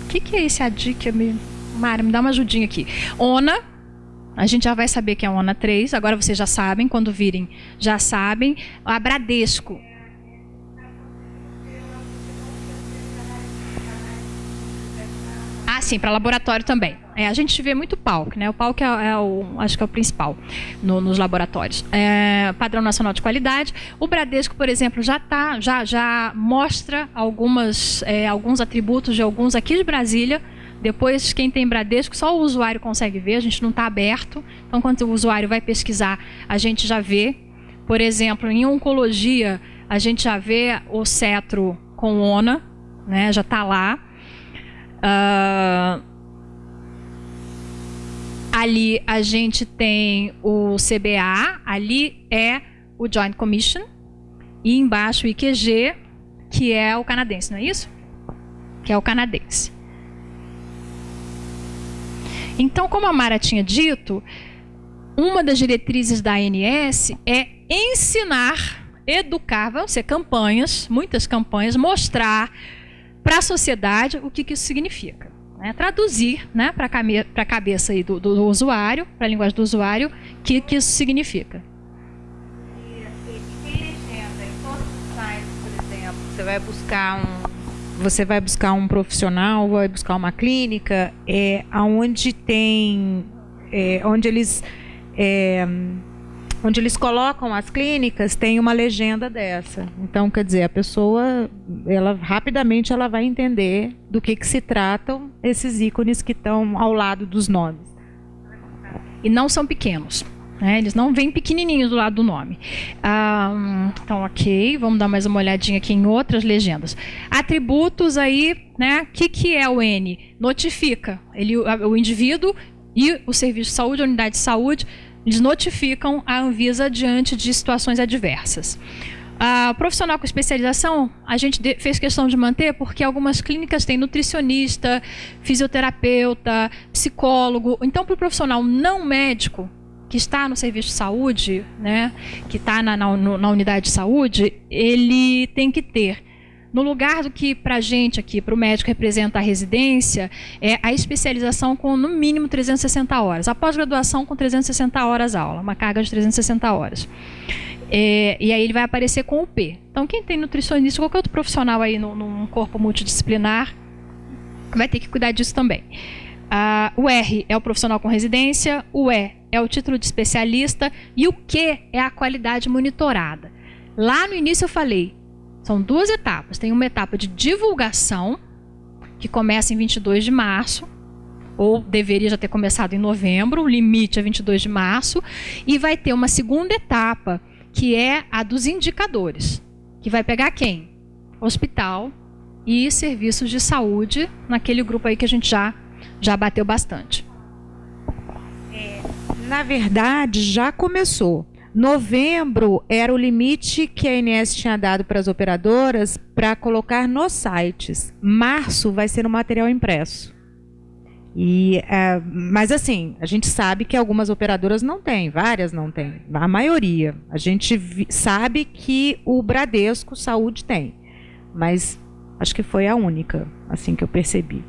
O que é esse ADIC? Mara, me dá uma ajudinha aqui. ONA, a gente já vai saber que é ONA 3, agora vocês já sabem, quando virem, já sabem. A Bradesco. Sim, para laboratório também. A gente vê muito PALC, né? O PALC acho que é o principal nos laboratórios. Padrão Nacional de Qualidade. O Bradesco, por exemplo, já mostra alguns atributos de alguns aqui de Brasília. Depois, quem tem Bradesco, só o usuário consegue ver, a gente não está aberto. Então, quando o usuário vai pesquisar, a gente já vê. Por exemplo, em oncologia, a gente já vê o cetro com ONA, né? Já está lá. Ali a gente tem o CBA, ali é o Joint Commission, e embaixo o IQG, que é o canadense, não é isso? Que é o canadense. Então, como a Mara tinha dito, uma das diretrizes da ANS é ensinar educar, vão ser campanhas, muitas campanhas, mostrar para a sociedade o que isso significa. Né? Traduzir, né, para a cabeça aí do usuário, para a linguagem do usuário, o que isso significa. E tem legenda em todos os sites, por exemplo. Você vai buscar um profissional, vai buscar uma clínica, onde tem, onde eles colocam as clínicas, tem uma legenda dessa. Então, quer dizer, a pessoa, rapidamente ela vai entender do que se tratam esses ícones que estão ao lado dos nomes. E não são pequenos. Né? Eles não vêm pequenininhos do lado do nome. Então, ok. Vamos dar mais uma olhadinha aqui em outras legendas. Atributos aí, né? O que é o N? Notifica. O indivíduo e o serviço de saúde, a unidade de saúde, eles notificam a Anvisa diante de situações adversas. Profissional com especialização, a gente fez questão de manter porque algumas clínicas têm nutricionista, fisioterapeuta, psicólogo. Então, para o profissional não médico, que está no serviço de saúde, né, que está na unidade de saúde, ele tem que ter, no lugar do que para a gente aqui, para o médico representa a residência, a especialização com no mínimo 360 horas, a pós-graduação com 360 horas aula, uma carga de 360 horas. E aí ele vai aparecer com o P. Então quem tem nutricionista, qualquer outro profissional aí num corpo multidisciplinar, vai ter que cuidar disso também. O R é o profissional com residência, o E é o título de especialista e o Q é a qualidade monitorada. Lá no início eu falei, são duas etapas. Tem uma etapa de divulgação, que começa em 22 de março, ou deveria já ter começado em novembro, o limite é 22 de março, e vai ter uma segunda etapa, que é a dos indicadores, que vai pegar quem? Hospital e serviços de saúde, naquele grupo aí que a gente já bateu bastante. Na verdade, já começou. Novembro era o limite que a ANS tinha dado para as operadoras para colocar nos sites. Março vai ser um material impresso. Mas assim, a gente sabe que algumas operadoras não têm, várias não têm, a maioria. A gente sabe que o Bradesco Saúde tem, mas acho que foi a única, assim que eu percebi.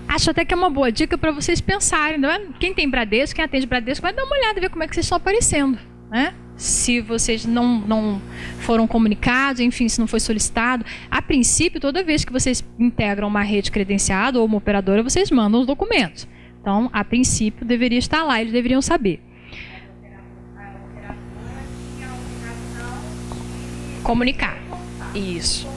Acho até que é uma boa dica para vocês pensarem. Quem tem Bradesco, quem atende Bradesco, vai dar uma olhada, ver como é que vocês estão aparecendo. Né? Se vocês não foram comunicados, enfim, se não foi solicitado. A princípio, toda vez que vocês integram uma rede credenciada ou uma operadora, vocês mandam os documentos. Então, a princípio, deveria estar lá, eles deveriam saber. Comunicar. Isso.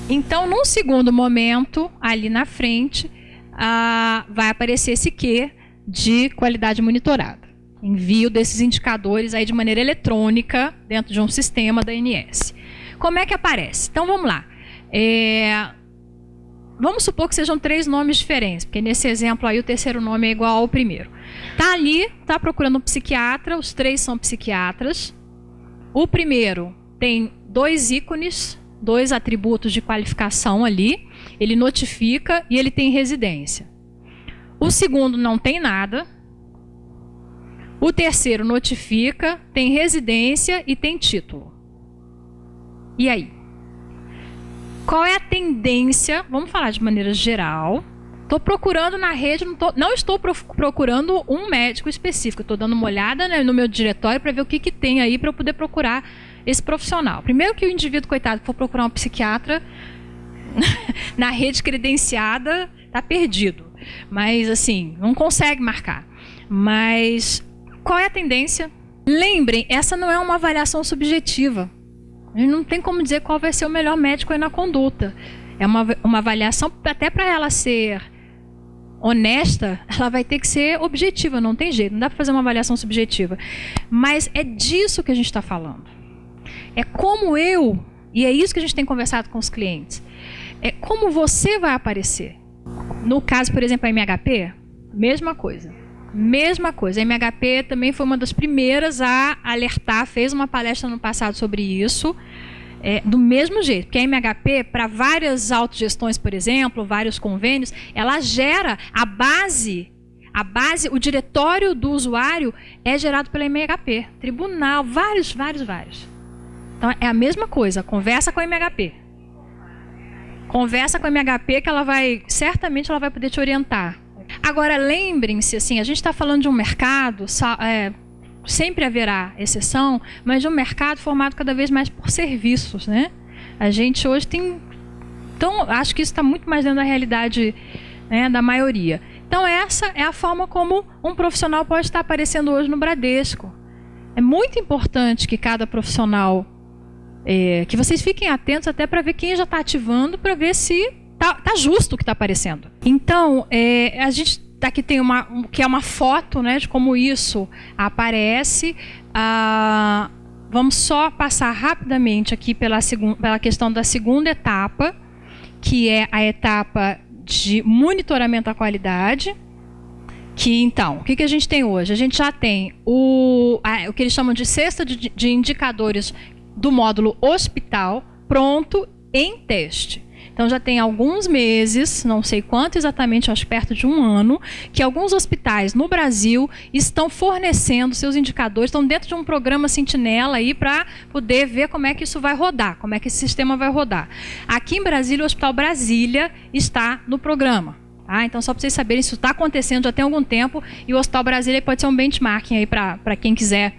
Então, num segundo momento, ali na frente, vai aparecer esse Q de qualidade monitorada. Envio desses indicadores aí de maneira eletrônica dentro de um sistema da ANS. Como é que aparece? Então, vamos lá. Vamos supor que sejam 3 nomes diferentes, porque nesse exemplo aí o terceiro nome é igual ao primeiro. Tá ali, tá procurando um psiquiatra, os 3 são psiquiatras. O primeiro tem 2 ícones, 2 atributos de qualificação ali, ele notifica e ele tem residência. O segundo não tem nada. O terceiro notifica, tem residência e tem título. E aí? Qual é a tendência? Vamos falar de maneira geral. Estou procurando na rede, não estou procurando um médico específico. Estou dando uma olhada, né, no meu diretório para ver o que tem aí para eu poder procurar esse profissional. Primeiro que o indivíduo, coitado, que for procurar um psiquiatra na rede credenciada, está perdido. Mas, assim, não consegue marcar. Mas qual é a tendência? Lembrem, essa não é uma avaliação subjetiva. A gente não tem como dizer qual vai ser o melhor médico aí na conduta. É uma avaliação, até para ela ser honesta, ela vai ter que ser objetiva, não tem jeito, não dá para fazer uma avaliação subjetiva. Mas é disso que a gente está falando. É como e é isso que a gente tem conversado com os clientes, é como você vai aparecer. No caso, por exemplo, a MHP, mesma coisa. A MHP também foi uma das primeiras a alertar, fez uma palestra no passado sobre isso, do mesmo jeito, porque a MHP, para várias autogestões, por exemplo, vários convênios, ela gera a base A base, o diretório do usuário é gerado pela MHP. Tribunal, vários. Então é a mesma coisa, conversa com a MHP. Conversa com a MHP que certamente ela vai poder te orientar. Agora, lembrem-se, assim, a gente está falando de um mercado, sempre haverá exceção, mas de um mercado formado cada vez mais por serviços, né? A gente hoje tem... Então, acho que isso está muito mais dentro da realidade, né, da maioria. Então, essa é a forma como um profissional pode estar aparecendo hoje no Bradesco. É muito importante que cada profissional... que vocês fiquem atentos até para ver quem já está ativando, para ver se tá justo o que está aparecendo. Então, a gente aqui tem que é uma foto, né, de como isso aparece. Vamos só passar rapidamente aqui pela questão da segunda etapa, que é a etapa de monitoramento da qualidade. Então, o que a gente tem hoje? A gente já tem o que eles chamam de cesta de indicadores do módulo hospital pronto em teste. Então já tem alguns meses, não sei quanto exatamente, acho perto de um ano, que alguns hospitais no Brasil estão fornecendo seus indicadores, estão dentro de um programa Sentinela aí para poder ver como é que isso vai rodar, como é que esse sistema vai rodar. Aqui em Brasília, o Hospital Brasília está no programa. Tá? Então, só para vocês saberem, isso está acontecendo já tem algum tempo e o Hospital Brasília pode ser um benchmarking aí para quem quiser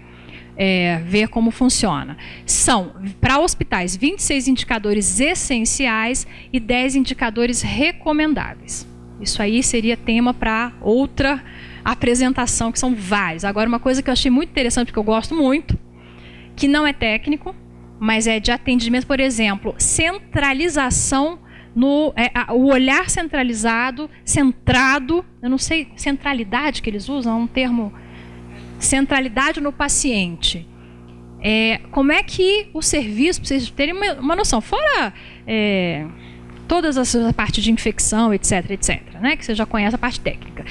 ver como funciona. São, para hospitais, 26 indicadores essenciais e 10 indicadores recomendáveis. Isso aí seria tema para outra apresentação, que são vários. Agora, uma coisa que eu achei muito interessante, que eu gosto muito, que não é técnico, mas é de atendimento, por exemplo, centralização, o olhar centralizado, centrado, eu não sei, centralidade que eles usam, é um termo... Centralidade no paciente. Como é que o serviço, para vocês terem uma noção, fora todas as partes de infecção, etc, né, que você já conhece a parte técnica.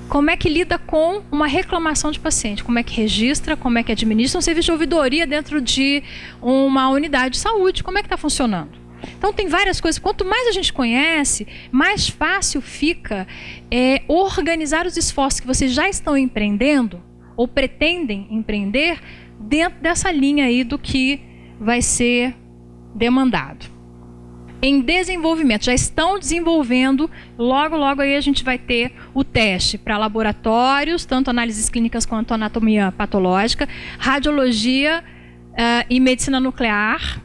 Como é que lida com uma reclamação de paciente? Como é que registra? Como é que administra um serviço de ouvidoria dentro de uma unidade de saúde? Como é que está funcionando? Então tem várias coisas. Quanto mais a gente conhece, mais fácil fica organizar os esforços que vocês já estão empreendendo ou pretendem empreender dentro dessa linha aí do que vai ser demandado. Em desenvolvimento, já estão desenvolvendo, logo aí a gente vai ter o teste para laboratórios, tanto análises clínicas quanto anatomia patológica, radiologia e medicina nuclear,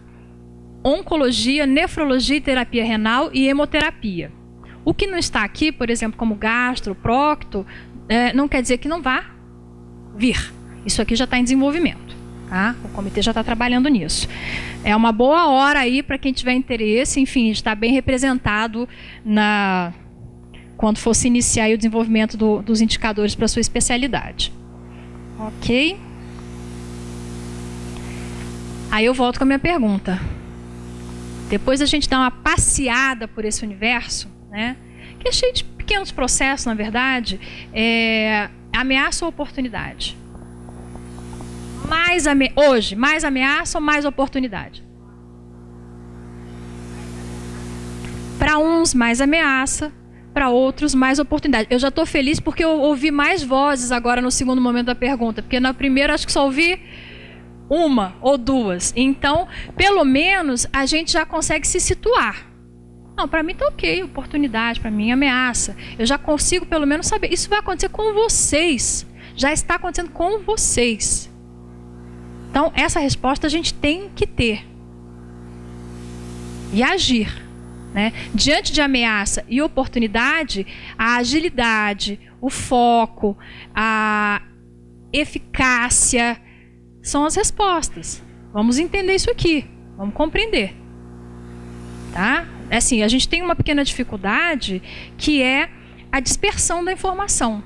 oncologia, nefrologia, terapia renal e hemoterapia. O que não está aqui, por exemplo, como gastro, procto, não quer dizer que não vá vir. Isso aqui já está em desenvolvimento. Tá? O comitê já está trabalhando nisso. É uma boa hora aí para quem tiver interesse, enfim, está bem representado quando fosse iniciar aí o desenvolvimento dos indicadores para a sua especialidade. Ok? Aí eu volto com a minha pergunta. Depois a gente dá uma passeada por esse universo, né, que é cheio de pequenos processos, na verdade, ameaça ou oportunidade? Hoje, mais ameaça ou mais oportunidade? Para uns, mais ameaça, para outros, mais oportunidade. Eu já estou feliz porque eu ouvi mais vozes agora no segundo momento da pergunta, porque na primeira acho que só ouvi uma ou duas. Então, pelo menos, a gente já consegue se situar. Não, para mim está ok, oportunidade, para mim ameaça. Eu já consigo pelo menos saber. Isso vai acontecer com vocês. Já está acontecendo com vocês. Então, essa resposta a gente tem que ter. E agir. Né? Diante de ameaça e oportunidade, a agilidade, o foco, a eficácia são as respostas. Vamos entender isso aqui. Vamos compreender. Tá? Assim, a gente tem uma pequena dificuldade que é a dispersão da informação.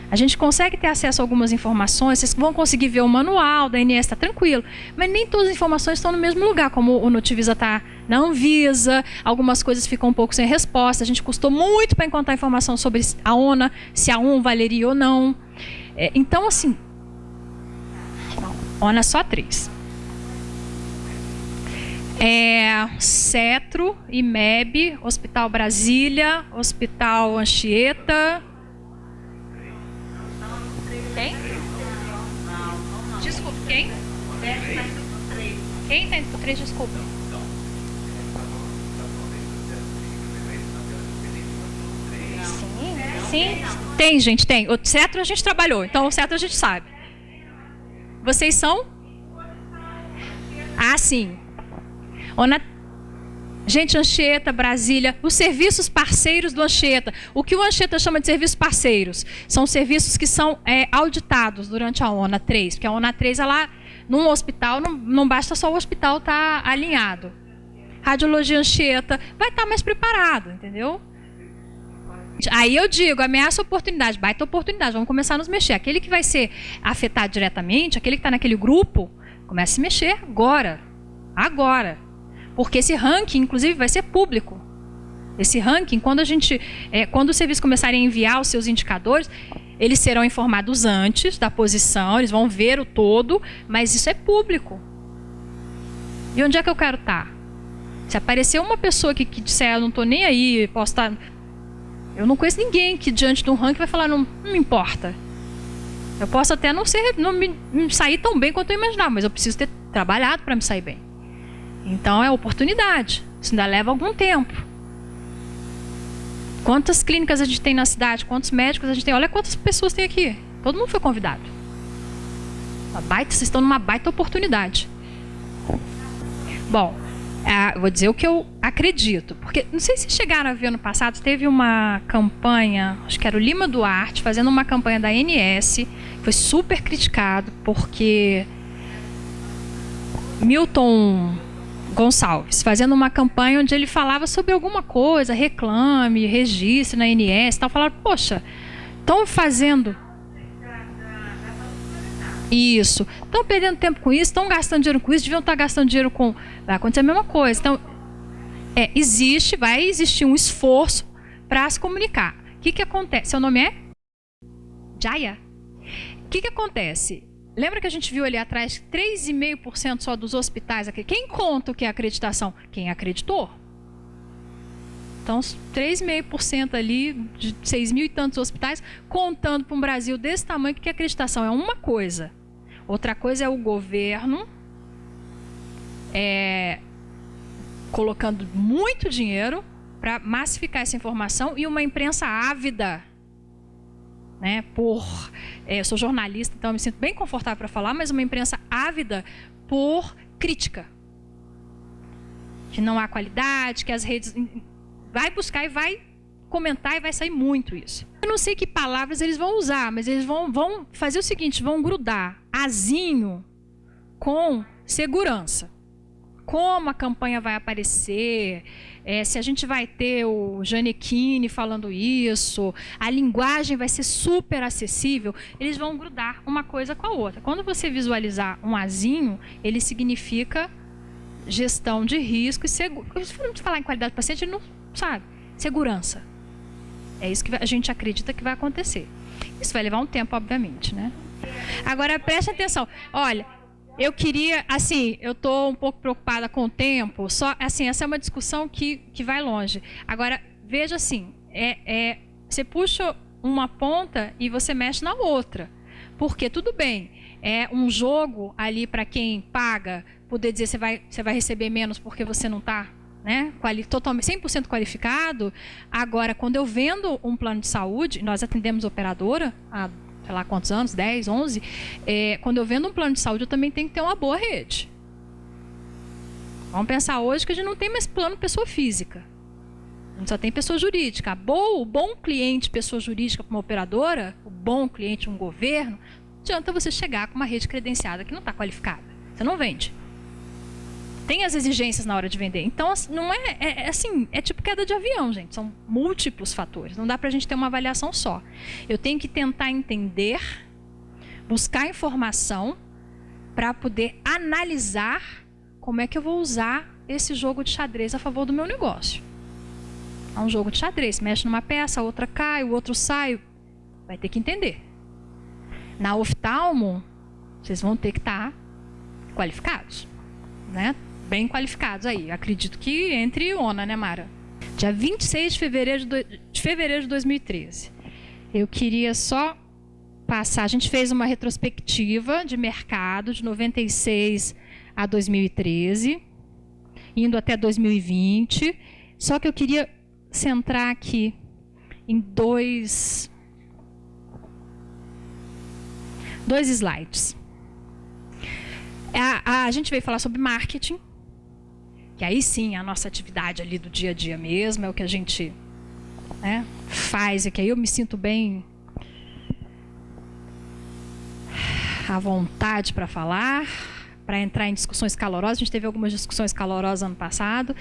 A gente consegue ter acesso a algumas informações, vocês vão conseguir ver o manual da ANS, está tranquilo, mas nem todas as informações estão no mesmo lugar, como o Notivisa está na Anvisa, algumas coisas ficam um pouco sem resposta, a gente custou muito para encontrar informação sobre a ONA, se a ONA valeria ou não. Então, assim, ONA só 3. Cetro, IMEB, Hospital Brasília, Hospital Anchieta, Quem? Quem tá indo pro 3, desculpa. Sim, tem, gente, tem. O cetro a gente trabalhou, então o cetro a gente sabe. Vocês são? Ah, sim. Gente, Anchieta, Brasília, os serviços parceiros do Anchieta. O que o Anchieta chama de serviços parceiros? São serviços que são auditados durante a ONA 3, porque a ONA 3, ela, num hospital, não basta só o hospital estar alinhado. Radiologia Anchieta vai estar mais preparado, entendeu? Aí eu digo, ameaça oportunidade, baita oportunidade, vamos começar a nos mexer. Aquele que vai ser afetado diretamente, aquele que está naquele grupo, começa a se mexer agora. Agora. Porque esse ranking, inclusive, vai ser público. Esse ranking, quando os serviços começarem a enviar os seus indicadores, eles serão informados antes da posição, eles vão ver o todo, mas isso é público. E onde é que eu quero estar? Se aparecer uma pessoa que disser, eu não estou nem aí, posso estar... Eu não conheço ninguém que diante de um ranking vai falar, não me importa. Eu posso até não me sair tão bem quanto eu imaginava, mas eu preciso ter trabalhado para me sair bem. Então é oportunidade. Isso ainda leva algum tempo. Quantas clínicas a gente tem na cidade? Quantos médicos a gente tem? Olha quantas pessoas tem aqui. Todo mundo foi convidado. Vocês estão numa baita oportunidade. Bom, vou dizer o que eu acredito. Porque não sei se chegaram a ver ano passado, teve uma campanha, acho que era o Lima Duarte, fazendo uma campanha da ANS, foi super criticado, porque Milton Gonçalves, fazendo uma campanha onde ele falava sobre alguma coisa, reclame, registre na ANS e tal. Falaram, poxa, estão fazendo isso, estão perdendo tempo com isso, estão gastando dinheiro com isso, deviam estar gastando dinheiro com... Vai acontecer a mesma coisa. Então, vai existir um esforço para se comunicar. O que acontece? Seu nome é? Jaya? O que acontece? Lembra que a gente viu ali atrás 3,5% só dos hospitais aqui? Quem conta o que é acreditação? Quem acreditou. Então, 3,5% ali de 6 mil e tantos hospitais, contando para um Brasil desse tamanho, que acreditação é uma coisa. Outra coisa é o governo colocando muito dinheiro para massificar essa informação e uma imprensa ávida. Né, eu sou jornalista, então eu me sinto bem confortável para falar, mas uma imprensa ávida por crítica, que não há qualidade, que as redes vai buscar e vai comentar e vai sair muito isso. Eu não sei que palavras eles vão usar, mas eles vão fazer o seguinte, vão grudar azinho com segurança. Como a campanha vai aparecer, se a gente vai ter o Janequine falando isso, a linguagem vai ser super acessível, eles vão grudar uma coisa com a outra. Quando você visualizar um azinho, ele significa gestão de risco e segurança. Se for falar em qualidade do paciente, ele não sabe. Segurança. É isso que a gente acredita que vai acontecer. Isso vai levar um tempo, obviamente, né? Agora, preste atenção. Olha... Eu queria, assim, eu estou um pouco preocupada com o tempo, só, assim, essa é uma discussão que vai longe. Agora, veja assim, você puxa uma ponta e você mexe na outra. Porque, tudo bem, é um jogo ali para quem paga, poder dizer você vai receber menos porque você não está, né, totalmente 100% qualificado. Agora, quando eu vendo um plano de saúde, nós atendemos operadora há sei lá quantos anos, 10, 11, quando eu vendo um plano de saúde, eu também tenho que ter uma boa rede. Vamos pensar hoje que a gente não tem mais plano pessoa física. A gente só tem pessoa jurídica. O bom cliente pessoa jurídica para uma operadora, o bom cliente um governo, não adianta você chegar com uma rede credenciada que não está qualificada. Você não vende. Tem as exigências na hora de vender. Então, não assim, é tipo queda de avião, gente. São múltiplos fatores. Não dá pra gente ter uma avaliação só. Eu tenho que tentar entender, buscar informação para poder analisar como é que eu vou usar esse jogo de xadrez a favor do meu negócio. É um jogo de xadrez. Mexe numa peça, a outra cai, o outro sai. Vai ter que entender. Na oftalmo, vocês vão ter que estar qualificados, né? Bem qualificados aí. Acredito que entre ONA, né, Mara? Dia 26 de fevereiro de 2013. Eu queria só passar, a gente fez uma retrospectiva de mercado de 96 a 2013, indo até 2020. Só que eu queria centrar aqui em dois slides. A gente veio falar sobre marketing, que aí sim é a nossa atividade ali do dia a dia mesmo, é o que a gente, né, faz, e que aí eu me sinto bem à vontade para falar, para entrar em discussões calorosas. A gente teve algumas discussões calorosas ano passado.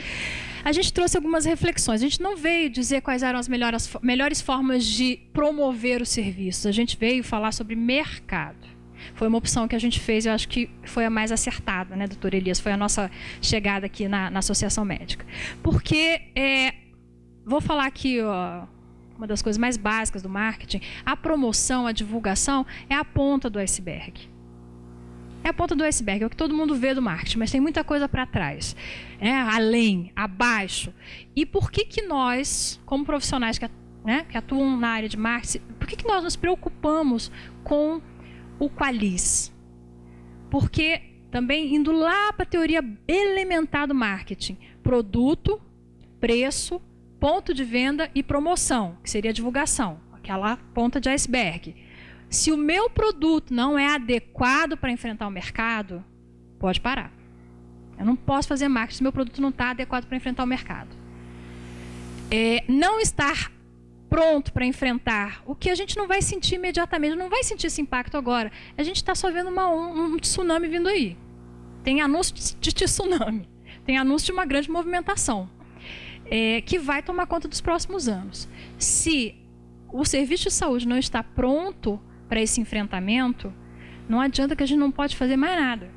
A gente trouxe algumas reflexões. A gente não veio dizer quais eram as melhores formas de promover os serviços. A gente veio falar sobre mercado. Foi uma opção que a gente fez, eu acho que foi a mais acertada, né, doutor Elias? Foi a nossa chegada aqui na Associação Médica. Porque, vou falar aqui, ó, uma das coisas mais básicas do marketing: a promoção, a divulgação é a ponta do iceberg. É a ponta do iceberg, é o que todo mundo vê do marketing, mas tem muita coisa para trás, além, abaixo. E por que nós, como profissionais que atuam na área de marketing, por que nós nos preocupamos com o qualis? Porque também indo lá para a teoria elementar do marketing: produto, preço, ponto de venda e promoção, que seria a divulgação, aquela ponta de iceberg. Se o meu produto não é adequado para enfrentar o mercado, pode parar. Eu não posso fazer marketing se meu produto não está adequado para enfrentar o mercado. Não estar pronto para enfrentar, o que a gente não vai sentir imediatamente, não vai sentir esse impacto agora. A gente está só vendo um tsunami vindo aí. Tem anúncio de tsunami, tem anúncio de uma grande movimentação, que vai tomar conta dos próximos anos. Se o serviço de saúde não está pronto para esse enfrentamento, não adianta, que a gente não pode fazer mais nada.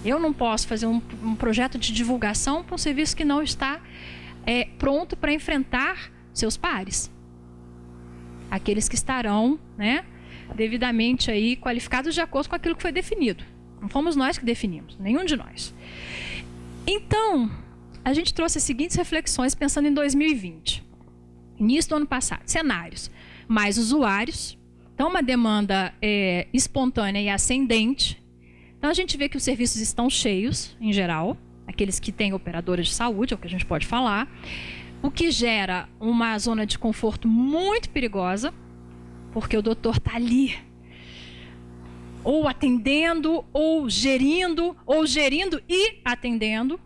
Eu não posso fazer um projeto de divulgação para um serviço que não está pronto para enfrentar seus pares. Aqueles que estarão, né, devidamente aí qualificados de acordo com aquilo que foi definido. Não fomos nós que definimos, nenhum de nós. Então, a gente trouxe as seguintes reflexões pensando em 2020. Início do ano passado. Cenários: mais usuários. Então, uma demanda espontânea e ascendente. Então, a gente vê que os serviços estão cheios, em geral. Aqueles que têm operadoras de saúde, é o que a gente pode falar. O que gera uma zona de conforto muito perigosa, porque o doutor está ali, ou atendendo, ou gerindo e atendendo.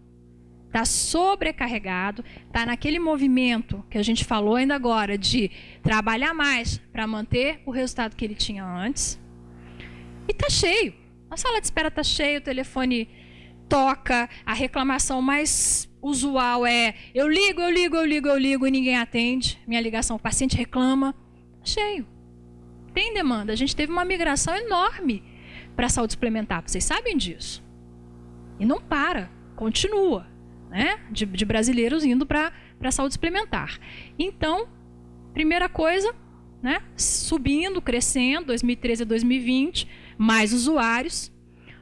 Está sobrecarregado, está naquele movimento que a gente falou ainda agora, de trabalhar mais para manter o resultado que ele tinha antes. E está cheio. A sala de espera está cheia, o telefone toca, a reclamação mais usual é: eu ligo e ninguém atende. Minha ligação, o paciente reclama. Está cheio. Tem demanda. A gente teve uma migração enorme para a saúde suplementar. Vocês sabem disso. E não para, continua. De brasileiros indo para a saúde suplementar. Então, primeira coisa, subindo, crescendo, 2013 a 2020, mais usuários,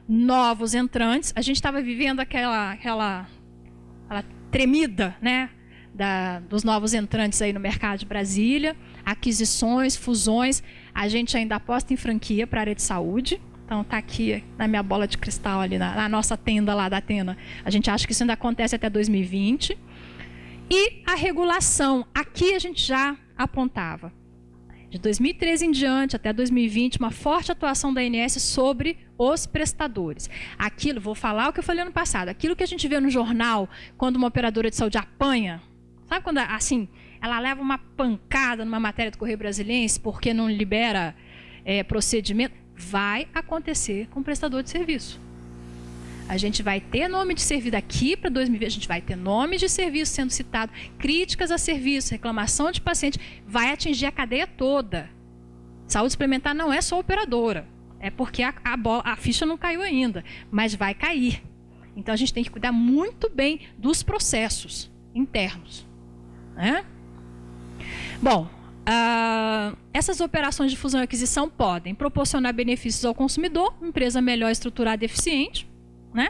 novos entrantes. A gente estava vivendo aquela tremida, dos novos entrantes aí no mercado de Brasília, aquisições, fusões. A gente ainda aposta em franquia para a área de saúde. Então está aqui na minha bola de cristal, ali na nossa tenda lá da Atena. A gente acha que isso ainda acontece até 2020. E a regulação, aqui a gente já apontava. De 2013 em diante, até 2020, uma forte atuação da ANS sobre os prestadores. Aquilo, vou falar o que eu falei ano passado, aquilo que a gente vê no jornal, quando uma operadora de saúde apanha, sabe quando, assim, ela leva uma pancada numa matéria do Correio Brasiliense porque não libera procedimento? Vai acontecer com o prestador de serviço. A gente vai ter nome de serviço daqui para 2020, a gente vai ter nome de serviço sendo citado, críticas a serviço, reclamação de paciente, vai atingir a cadeia toda. Saúde suplementar não é só operadora, é porque a ficha não caiu ainda, mas vai cair. Então a gente tem que cuidar muito bem dos processos internos. Bom, essas operações de fusão e aquisição podem proporcionar benefícios ao consumidor, empresa melhor estruturada e eficiente,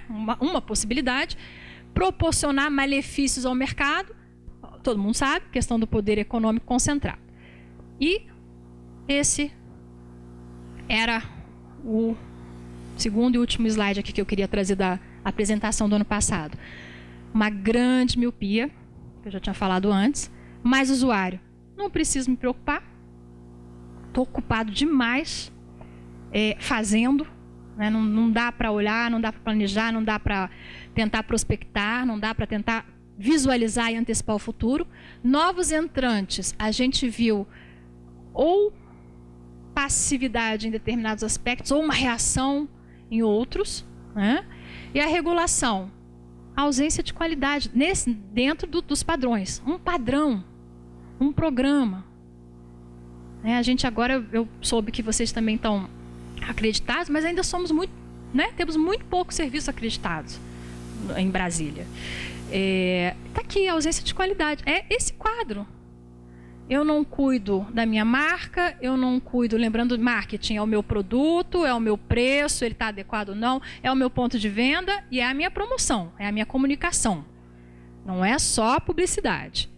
uma possibilidade, proporcionar malefícios ao mercado, todo mundo sabe, questão do poder econômico concentrado. E esse era o segundo e último slide aqui que eu queria trazer da apresentação do ano passado. Uma grande miopia, que eu já tinha falado antes, mais usuário. Não preciso me preocupar, estou ocupado demais fazendo, né? Não dá para olhar, não dá para planejar, não dá para tentar prospectar, não dá para tentar visualizar e antecipar o futuro. Novos entrantes, a gente viu ou passividade em determinados aspectos, ou uma reação em outros, né? E a regulação, a ausência de qualidade dentro dos padrões. Um padrão, um programa. A gente agora, eu soube que vocês também estão acreditados, mas ainda somos muito, né? Temos muito poucos serviços acreditados em Brasília. Está aqui a ausência de qualidade. É esse quadro. Eu não cuido da minha marca, eu não cuido, lembrando, marketing é o meu produto, é o meu preço, ele está adequado ou não, é o meu ponto de venda e é a minha promoção, é a minha comunicação. Não é só publicidade.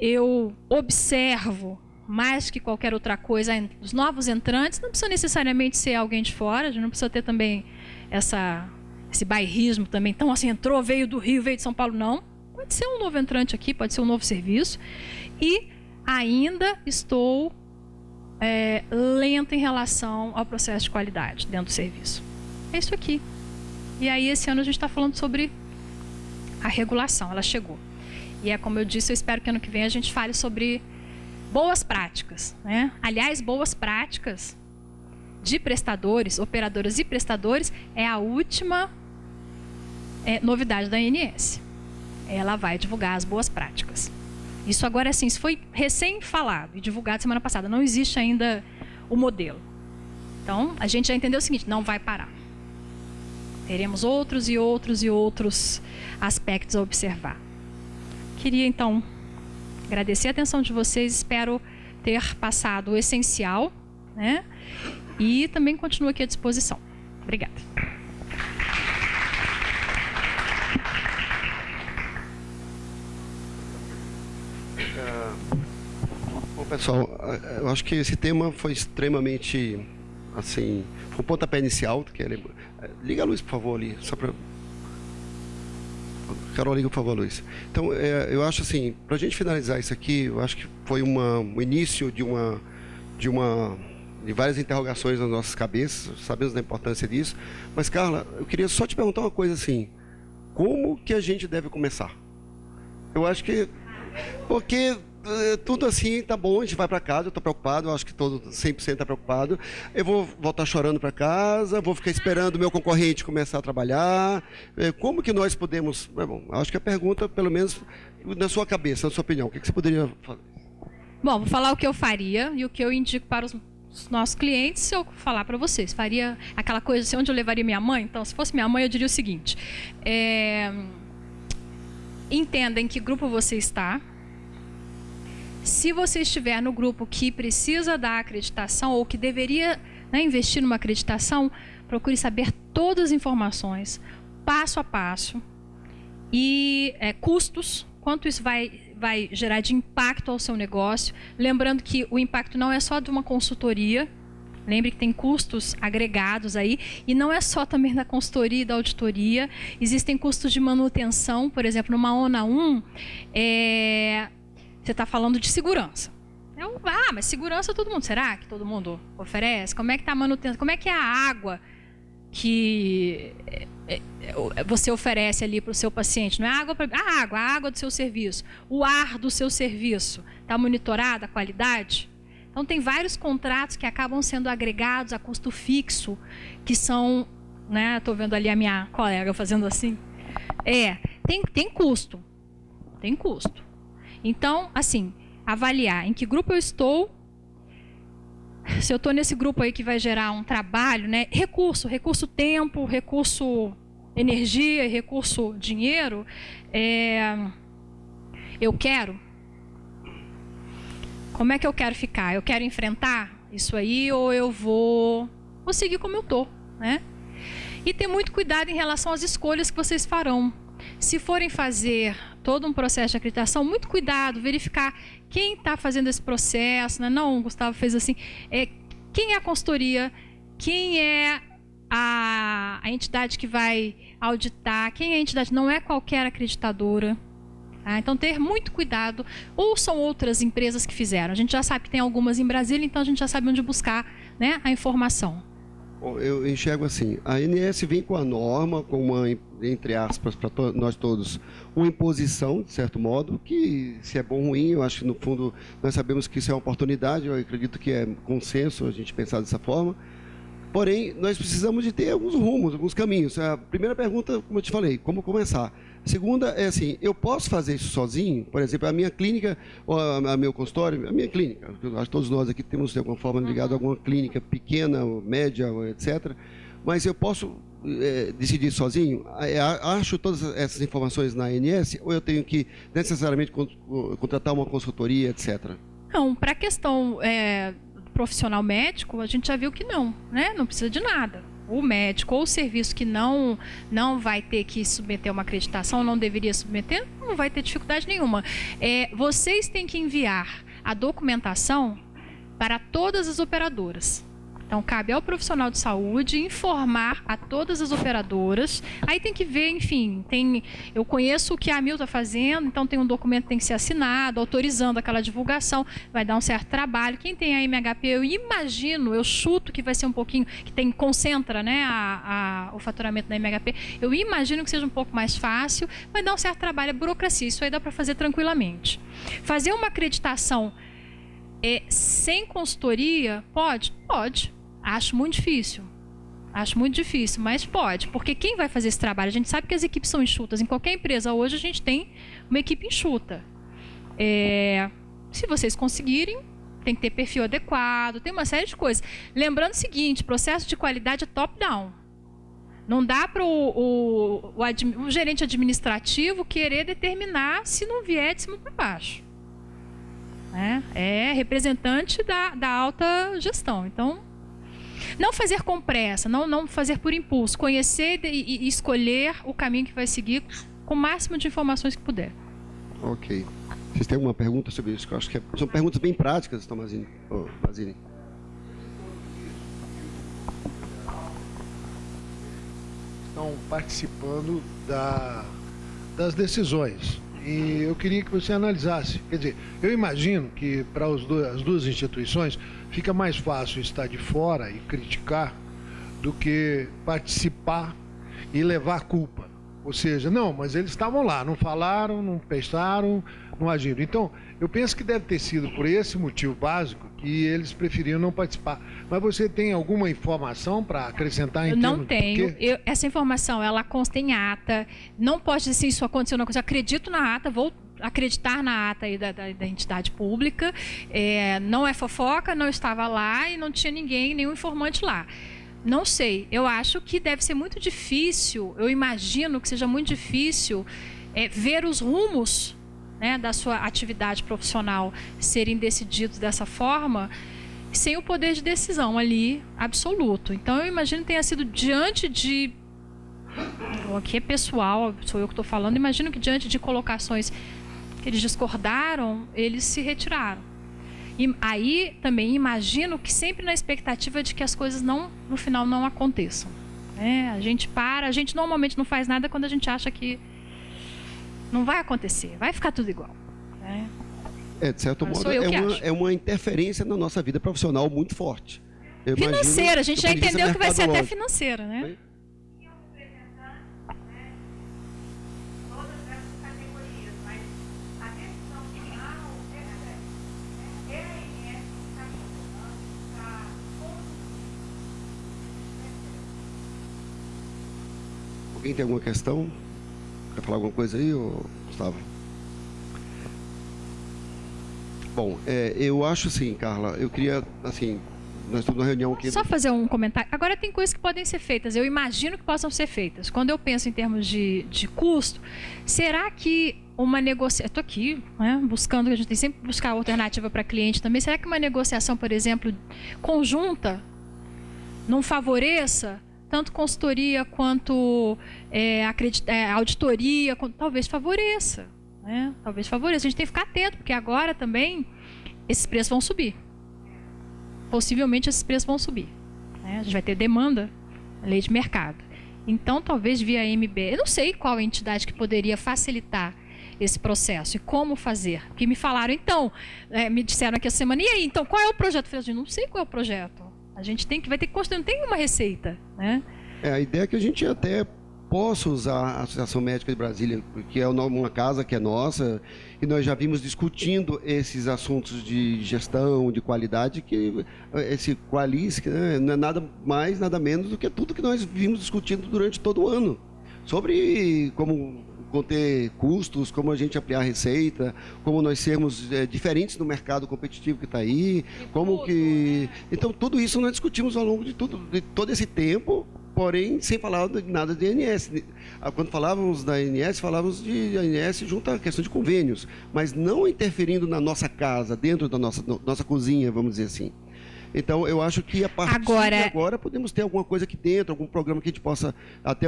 Eu observo mais que qualquer outra coisa os novos entrantes, não precisa necessariamente ser alguém de fora, a gente não precisa ter também esse bairrismo também, então assim, entrou, veio do Rio, veio de São Paulo, não. Pode ser um novo entrante aqui, pode ser um novo serviço. E ainda estou lenta em relação ao processo de qualidade dentro do serviço. É isso aqui. E aí esse ano a gente está falando sobre a regulação, ela chegou. E é como eu disse, eu espero que ano que vem a gente fale sobre boas práticas, né? Aliás, boas práticas de prestadores, operadoras e prestadores é a última novidade da ANS. Ela vai divulgar as boas práticas. Isso agora, assim, isso foi recém-falado e divulgado semana passada. Não existe ainda o modelo. Então, a gente já entendeu o seguinte, não vai parar. Teremos outros e outros e outros aspectos a observar. Queria, então, agradecer a atenção de vocês. Espero ter passado o essencial, né? E também continuo aqui à disposição. Obrigada. Bom, pessoal, eu acho que esse tema foi extremamente, assim, foi um pontapé inicial. Liga a luz, por favor, ali, só para... Carol, liga, por favor, Luiz. Então, eu acho assim, para a gente finalizar isso aqui, eu acho que foi um início de várias interrogações nas nossas cabeças, sabemos da importância disso. Mas, Carla, eu queria só te perguntar uma coisa assim, como que a gente deve começar? Eu acho que, porque tudo assim tá bom, a gente vai para casa, eu estou preocupado, eu acho que todo 100% está preocupado. Eu vou voltar chorando para casa, vou ficar esperando o meu concorrente começar a trabalhar. Como que nós podemos... Bom, acho que a pergunta, pelo menos na sua cabeça, na sua opinião, o que você poderia fazer? Bom, vou falar o que eu faria e o que eu indico para os nossos clientes. Se eu falar para vocês, faria aquela coisa assim, onde eu levaria minha mãe? Então, se fosse minha mãe, eu diria o seguinte: entenda em que grupo você está. Se você estiver no grupo que precisa da acreditação ou que deveria, né, investir numa acreditação, procure saber todas as informações, passo a passo, e custos, quanto isso vai gerar de impacto ao seu negócio. Lembrando que o impacto não é só de uma consultoria, lembre que tem custos agregados aí, e não é só também da consultoria e da auditoria, existem custos de manutenção. Por exemplo, numa ONA 1, você está falando de segurança. Mas segurança todo mundo. Será que todo mundo oferece? Como é que está a manutenção? Como é que é a água que você oferece ali para o seu paciente? Não é a água do seu serviço. O ar do seu serviço. Está monitorada a qualidade? Então tem vários contratos que acabam sendo agregados a custo fixo, que são, né? Estou vendo ali a minha colega fazendo assim. Tem custo. Tem custo. Então, assim, avaliar em que grupo eu estou. Se eu estou nesse grupo aí que vai gerar um trabalho, né? Recurso tempo, recurso energia, recurso dinheiro. Eu quero. Como é que eu quero ficar? Eu quero enfrentar isso aí ou eu vou seguir como eu estou, né? E ter muito cuidado em relação às escolhas que vocês farão. Se forem fazer todo um processo de acreditação, muito cuidado, verificar quem está fazendo esse processo, né? Não, o Gustavo fez assim, quem é a consultoria, quem é a entidade que vai auditar, quem é a entidade, não é qualquer acreditadora. Tá? Então, ter muito cuidado. Ou são outras empresas que fizeram. A gente já sabe que tem algumas em Brasília, então a gente já sabe onde buscar, né, a informação. Eu enxergo assim, a ANS vem com a norma, com uma, entre aspas, para nós todos, uma imposição, de certo modo, que se é bom ou ruim, eu acho que no fundo nós sabemos que isso é uma oportunidade, eu acredito que é consenso a gente pensar dessa forma. Porém, nós precisamos de ter alguns rumos, alguns caminhos. A primeira pergunta, como eu te falei, como começar? A segunda é assim, eu posso fazer isso sozinho? Por exemplo, a minha clínica, ou a meu consultório, a minha clínica, acho que todos nós aqui temos de alguma forma ligado a alguma clínica pequena, média, etc. Mas eu posso decidir sozinho? Acho todas essas informações na ANS ou eu tenho que necessariamente contratar uma consultoria, etc.? Não, para a questão profissional médico, a gente já viu que não, né? Não precisa de nada. O médico ou o serviço que não vai ter que submeter uma acreditação, não deveria submeter, não vai ter dificuldade nenhuma. Vocês têm que enviar a documentação para todas as operadoras. Então, cabe ao profissional de saúde informar a todas as operadoras. Aí tem que ver, enfim, eu conheço o que a AMIL está fazendo, então tem um documento que tem que ser assinado, autorizando aquela divulgação, vai dar um certo trabalho. Quem tem a MHP, eu chuto que vai ser um pouquinho, que concentra, né, o faturamento da MHP, eu imagino que seja um pouco mais fácil, vai dar um certo trabalho, é burocracia, isso aí dá para fazer tranquilamente. Fazer uma acreditação sem consultoria, pode? Pode. Acho muito difícil, mas pode, porque quem vai fazer esse trabalho? A gente sabe que as equipes são enxutas, em qualquer empresa hoje a gente tem uma equipe enxuta. Se vocês conseguirem, tem que ter perfil adequado, tem uma série de coisas. Lembrando o seguinte, processo de qualidade é top-down. Não dá para o gerente administrativo querer determinar se não vier de cima para baixo. É representante da alta gestão, então... Não fazer com pressa, não fazer por impulso, conhecer e escolher o caminho que vai seguir com o máximo de informações que puder. Ok. Vocês têm alguma pergunta sobre isso? Eu acho que são perguntas bem práticas, Tomazini. Basile. Estão participando das decisões. E eu queria que você analisasse. Quer dizer, eu imagino que para as duas instituições fica mais fácil estar de fora e criticar do que participar e levar culpa. Ou seja, não, mas eles estavam lá, não falaram, não pensaram, não agiram. Então, eu penso que deve ter sido por esse motivo básico que eles preferiram não participar. Mas você tem alguma informação para acrescentar em termos? Não tenho. Essa informação, ela consta em ata. Não pode dizer se isso aconteceu ou não aconteceu. Acredito na ata, vou acreditar na ata aí da entidade pública. Não é fofoca, não estava lá e não tinha nenhum informante lá. Não sei. Eu acho que deve ser muito difícil, eu imagino que seja muito difícil ver os rumos, né, da sua atividade profissional serem decididos dessa forma, sem o poder de decisão ali absoluto. Então eu imagino que tenha sido diante de... Aqui é pessoal, sou eu que estou falando, imagino que diante de colocações que eles discordaram, eles se retiraram. E aí também imagino que sempre na expectativa de que as coisas no final não aconteçam. A gente normalmente não faz nada quando a gente acha que não vai acontecer, vai ficar tudo igual. De certo modo, é uma interferência na nossa vida profissional muito forte. Financeira, a gente já entendeu que vai ser até financeira, né? Oi? Alguém tem alguma questão? Quer falar alguma coisa aí, Gustavo? Bom, eu acho assim, Carla, eu queria, assim, nós estamos numa reunião aqui... Só fazer um comentário. Agora, tem coisas que podem ser feitas, eu imagino que possam ser feitas. Quando eu penso em termos de custo, será que uma negociação... Estou aqui, né, buscando, a gente tem sempre que buscar alternativa para cliente também. Será que uma negociação, por exemplo, conjunta, não favoreça... tanto consultoria quanto auditoria, talvez favoreça. Né? Talvez favoreça. A gente tem que ficar atento, porque agora também esses preços vão subir. possivelmente esses preços vão subir, né? A gente vai ter demanda, lei de mercado. Então, talvez via MB, eu não sei qual entidade que poderia facilitar esse processo e como fazer. Porque me falaram, então, me disseram aqui essa semana, e aí, então, qual é o projeto? Eu falei, não sei qual é o projeto. A gente vai ter que construir, não tem uma receita, né? A ideia é que a gente até possa usar a Associação Médica de Brasília, que é uma casa que é nossa, e nós já vimos discutindo esses assuntos de gestão, de qualidade, que esse Qualis, né, não é nada mais, nada menos do que tudo que nós vimos discutindo durante todo o ano, sobre como conter custos, como a gente ampliar a receita, como nós sermos diferentes no mercado competitivo que está aí, como que... Então, tudo isso nós discutimos ao longo de todo esse tempo, porém, sem falar de nada de ANS. Quando falávamos da ANS, falávamos de ANS junto à questão de convênios, mas não interferindo na nossa casa, dentro da nossa cozinha, vamos dizer assim. Então, eu acho que a partir de agora podemos ter alguma coisa aqui dentro, algum programa que a gente possa, até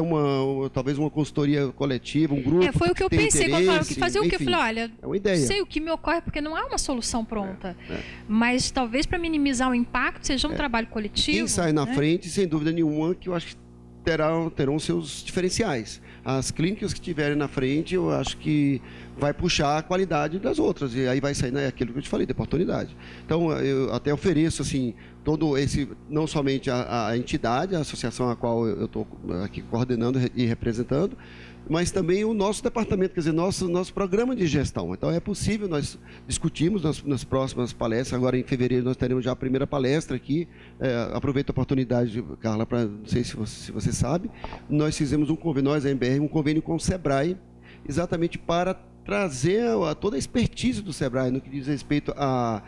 talvez uma consultoria coletiva, um grupo. Foi o que eu pensei quando falaram que fazer o que eu falei, olha, é uma ideia. Sei o que me ocorre, porque não há uma solução pronta. Mas talvez para minimizar o impacto seja um trabalho coletivo. Quem sai na frente, sem dúvida nenhuma, que eu acho que terão seus diferenciais. As clínicas que estiverem na frente, eu acho que vai puxar a qualidade das outras, e aí vai sair aquilo que eu te falei, de oportunidade. Então, eu até ofereço, assim, todo esse, não somente a entidade, a associação a qual eu estou aqui coordenando e representando, mas também o nosso departamento, quer dizer, nosso programa de gestão. Então, é possível nós discutirmos nas próximas palestras. Agora, em fevereiro, nós teremos já a primeira palestra aqui. Aproveito a oportunidade, Carla, não sei se você sabe, nós fizemos um convênio, nós, a MBR, um convênio com o SEBRAE, exatamente para trazer toda a expertise do SEBRAE no que diz respeito a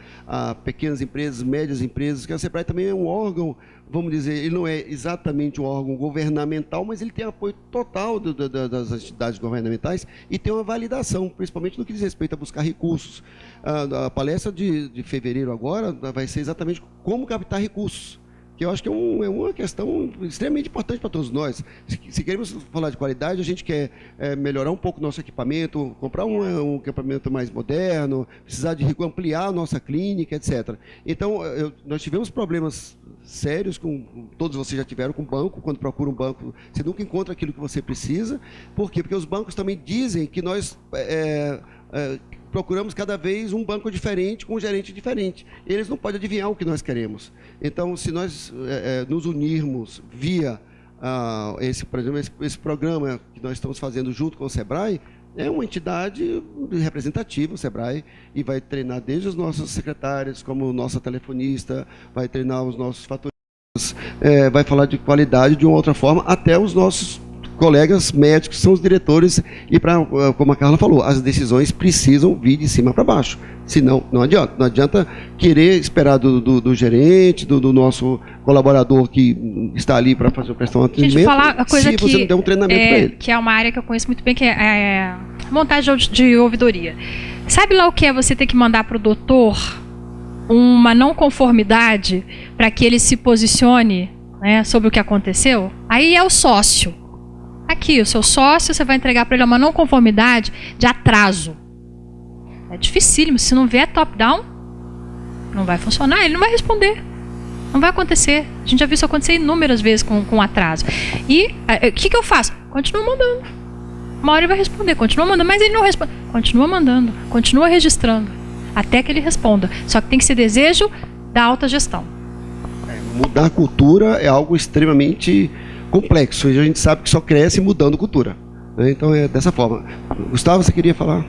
pequenas empresas, médias empresas, que a SEBRAE também é um órgão, vamos dizer, ele não é exatamente um órgão governamental, mas ele tem apoio total das entidades governamentais e tem uma validação, principalmente no que diz respeito a buscar recursos. A palestra de fevereiro agora vai ser exatamente como captar recursos, que eu acho que é uma questão extremamente importante para todos nós. Se queremos falar de qualidade, a gente quer melhorar um pouco o nosso equipamento, comprar um equipamento mais moderno, precisar de ampliar a nossa clínica, etc. Então, nós tivemos problemas sérios, todos vocês já tiveram com banco. Quando procura um banco, você nunca encontra aquilo que você precisa. Por quê? Porque os bancos também dizem que nós... procuramos cada vez um banco diferente, com um gerente diferente. Eles não podem adivinhar o que nós queremos. Então, se nós nos unirmos via, por exemplo, esse programa que nós estamos fazendo junto com o SEBRAE, é uma entidade representativa, o SEBRAE, e vai treinar desde os nossos secretários, como o nosso telefonista, vai treinar os nossos faturistas, vai falar de qualidade de uma outra forma, até os nossos colegas médicos, são os diretores, e como a Carla falou, as decisões precisam vir de cima para baixo, senão não adianta. Não adianta querer esperar do gerente, do nosso colaborador que está ali para fazer o prestão de atendimento, gente, falar a coisa se você não der um treinamento para ele. Que é uma área que eu conheço muito bem, que é montagem de ouvidoria. Sabe lá o que é você ter que mandar para o doutor uma não conformidade para que ele se posicione, né, sobre o que aconteceu? Aí é o sócio. Aqui, o seu sócio, você vai entregar para ele uma não conformidade de atraso. É dificílimo. Se não vier top-down, não vai funcionar, ele não vai responder. Não vai acontecer. A gente já viu isso acontecer inúmeras vezes com atraso. E o que eu faço? Continuo mandando. Uma hora ele vai responder, continua mandando, mas ele não responde. Continua mandando, continua registrando, até que ele responda. Só que tem que ser desejo da alta gestão. Mudar a cultura é algo extremamente complexo, e a gente sabe que só cresce mudando cultura, né? Então é dessa forma. Gustavo, você queria falar?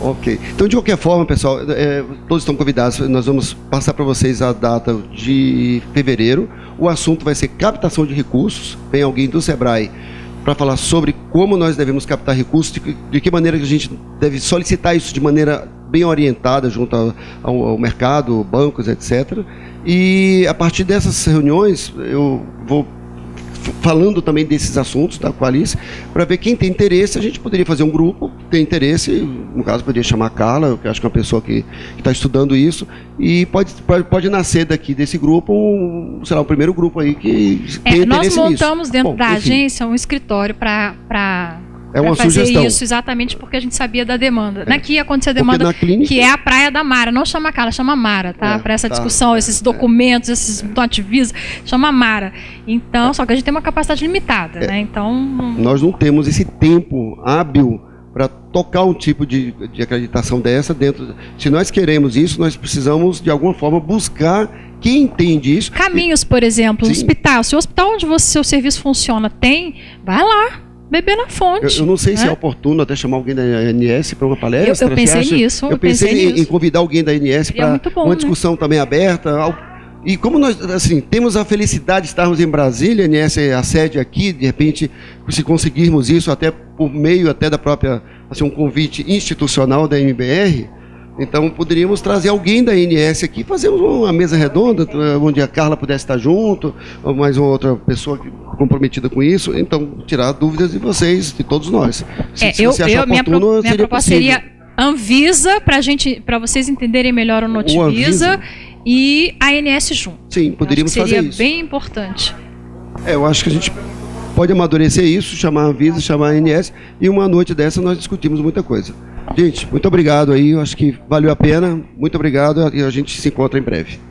Ok. Então, de qualquer forma, pessoal, todos estão convidados. Nós vamos passar para vocês a data de fevereiro. O assunto vai ser captação de recursos. Vem alguém do SEBRAE para falar sobre como nós devemos captar recursos, de que maneira que a gente deve solicitar isso de maneira bem orientada junto ao mercado, bancos, etc. E a partir dessas reuniões, eu vou falando também desses assuntos da Qualis, para ver quem tem interesse. A gente poderia fazer um grupo, tem interesse, no caso poderia chamar a Carla, que acho que é uma pessoa que está estudando isso, e pode nascer daqui desse grupo, sei lá, um primeiro grupo aí que tem interesse nisso. Nós montamos dentro da agência um escritório para É uma pra fazer sugestão. isso exatamente porque a gente sabia da demanda. É. Aqui ia acontecer a Porque demanda, na clínica- que é a praia da Mara. Não chama Carla, chama Mara, tá? É, Para essa tá. discussão, esses documentos, esses notivistas, chama Mara. Então, só que a gente tem uma capacidade limitada, né? Então, Nós não temos esse tempo hábil para tocar um tipo de acreditação dessa dentro. Se nós queremos isso, nós precisamos, de alguma forma, buscar quem entende isso. caminhos, por exemplo, Sim. hospital. Se o hospital onde seu serviço funciona tem, vai lá, beber na fonte. Eu não sei se né? é oportuno até chamar alguém da ANS para uma palestra. Eu pensei você acha? nisso, Eu eu pensei pensei em nisso. convidar alguém da ANS Seria para muito bom, uma né? discussão também aberta. E como nós, assim, temos a felicidade de estarmos em Brasília, a ANS é a sede aqui, de repente, se conseguirmos isso até por meio até da própria, assim, um convite institucional da MBR, então poderíamos trazer alguém da ANS aqui, fazermos uma mesa redonda, onde a Carla pudesse estar junto, ou mais uma outra pessoa comprometida com isso, então tirar dúvidas de vocês, de todos nós. Se você achar minha oportuno, minha seria proposta possível. seria Anvisa, para vocês entenderem melhor o Notivisa, Anvisa. e a ANS junto. Sim, poderíamos Acho que seria fazer isso. bem importante. Eu acho que a gente pode amadurecer isso, chamar a Anvisa, chamar a ANS, e uma noite dessa nós discutimos muita coisa. Gente, muito obrigado aí, eu acho que valeu a pena, muito obrigado e a gente se encontra em breve.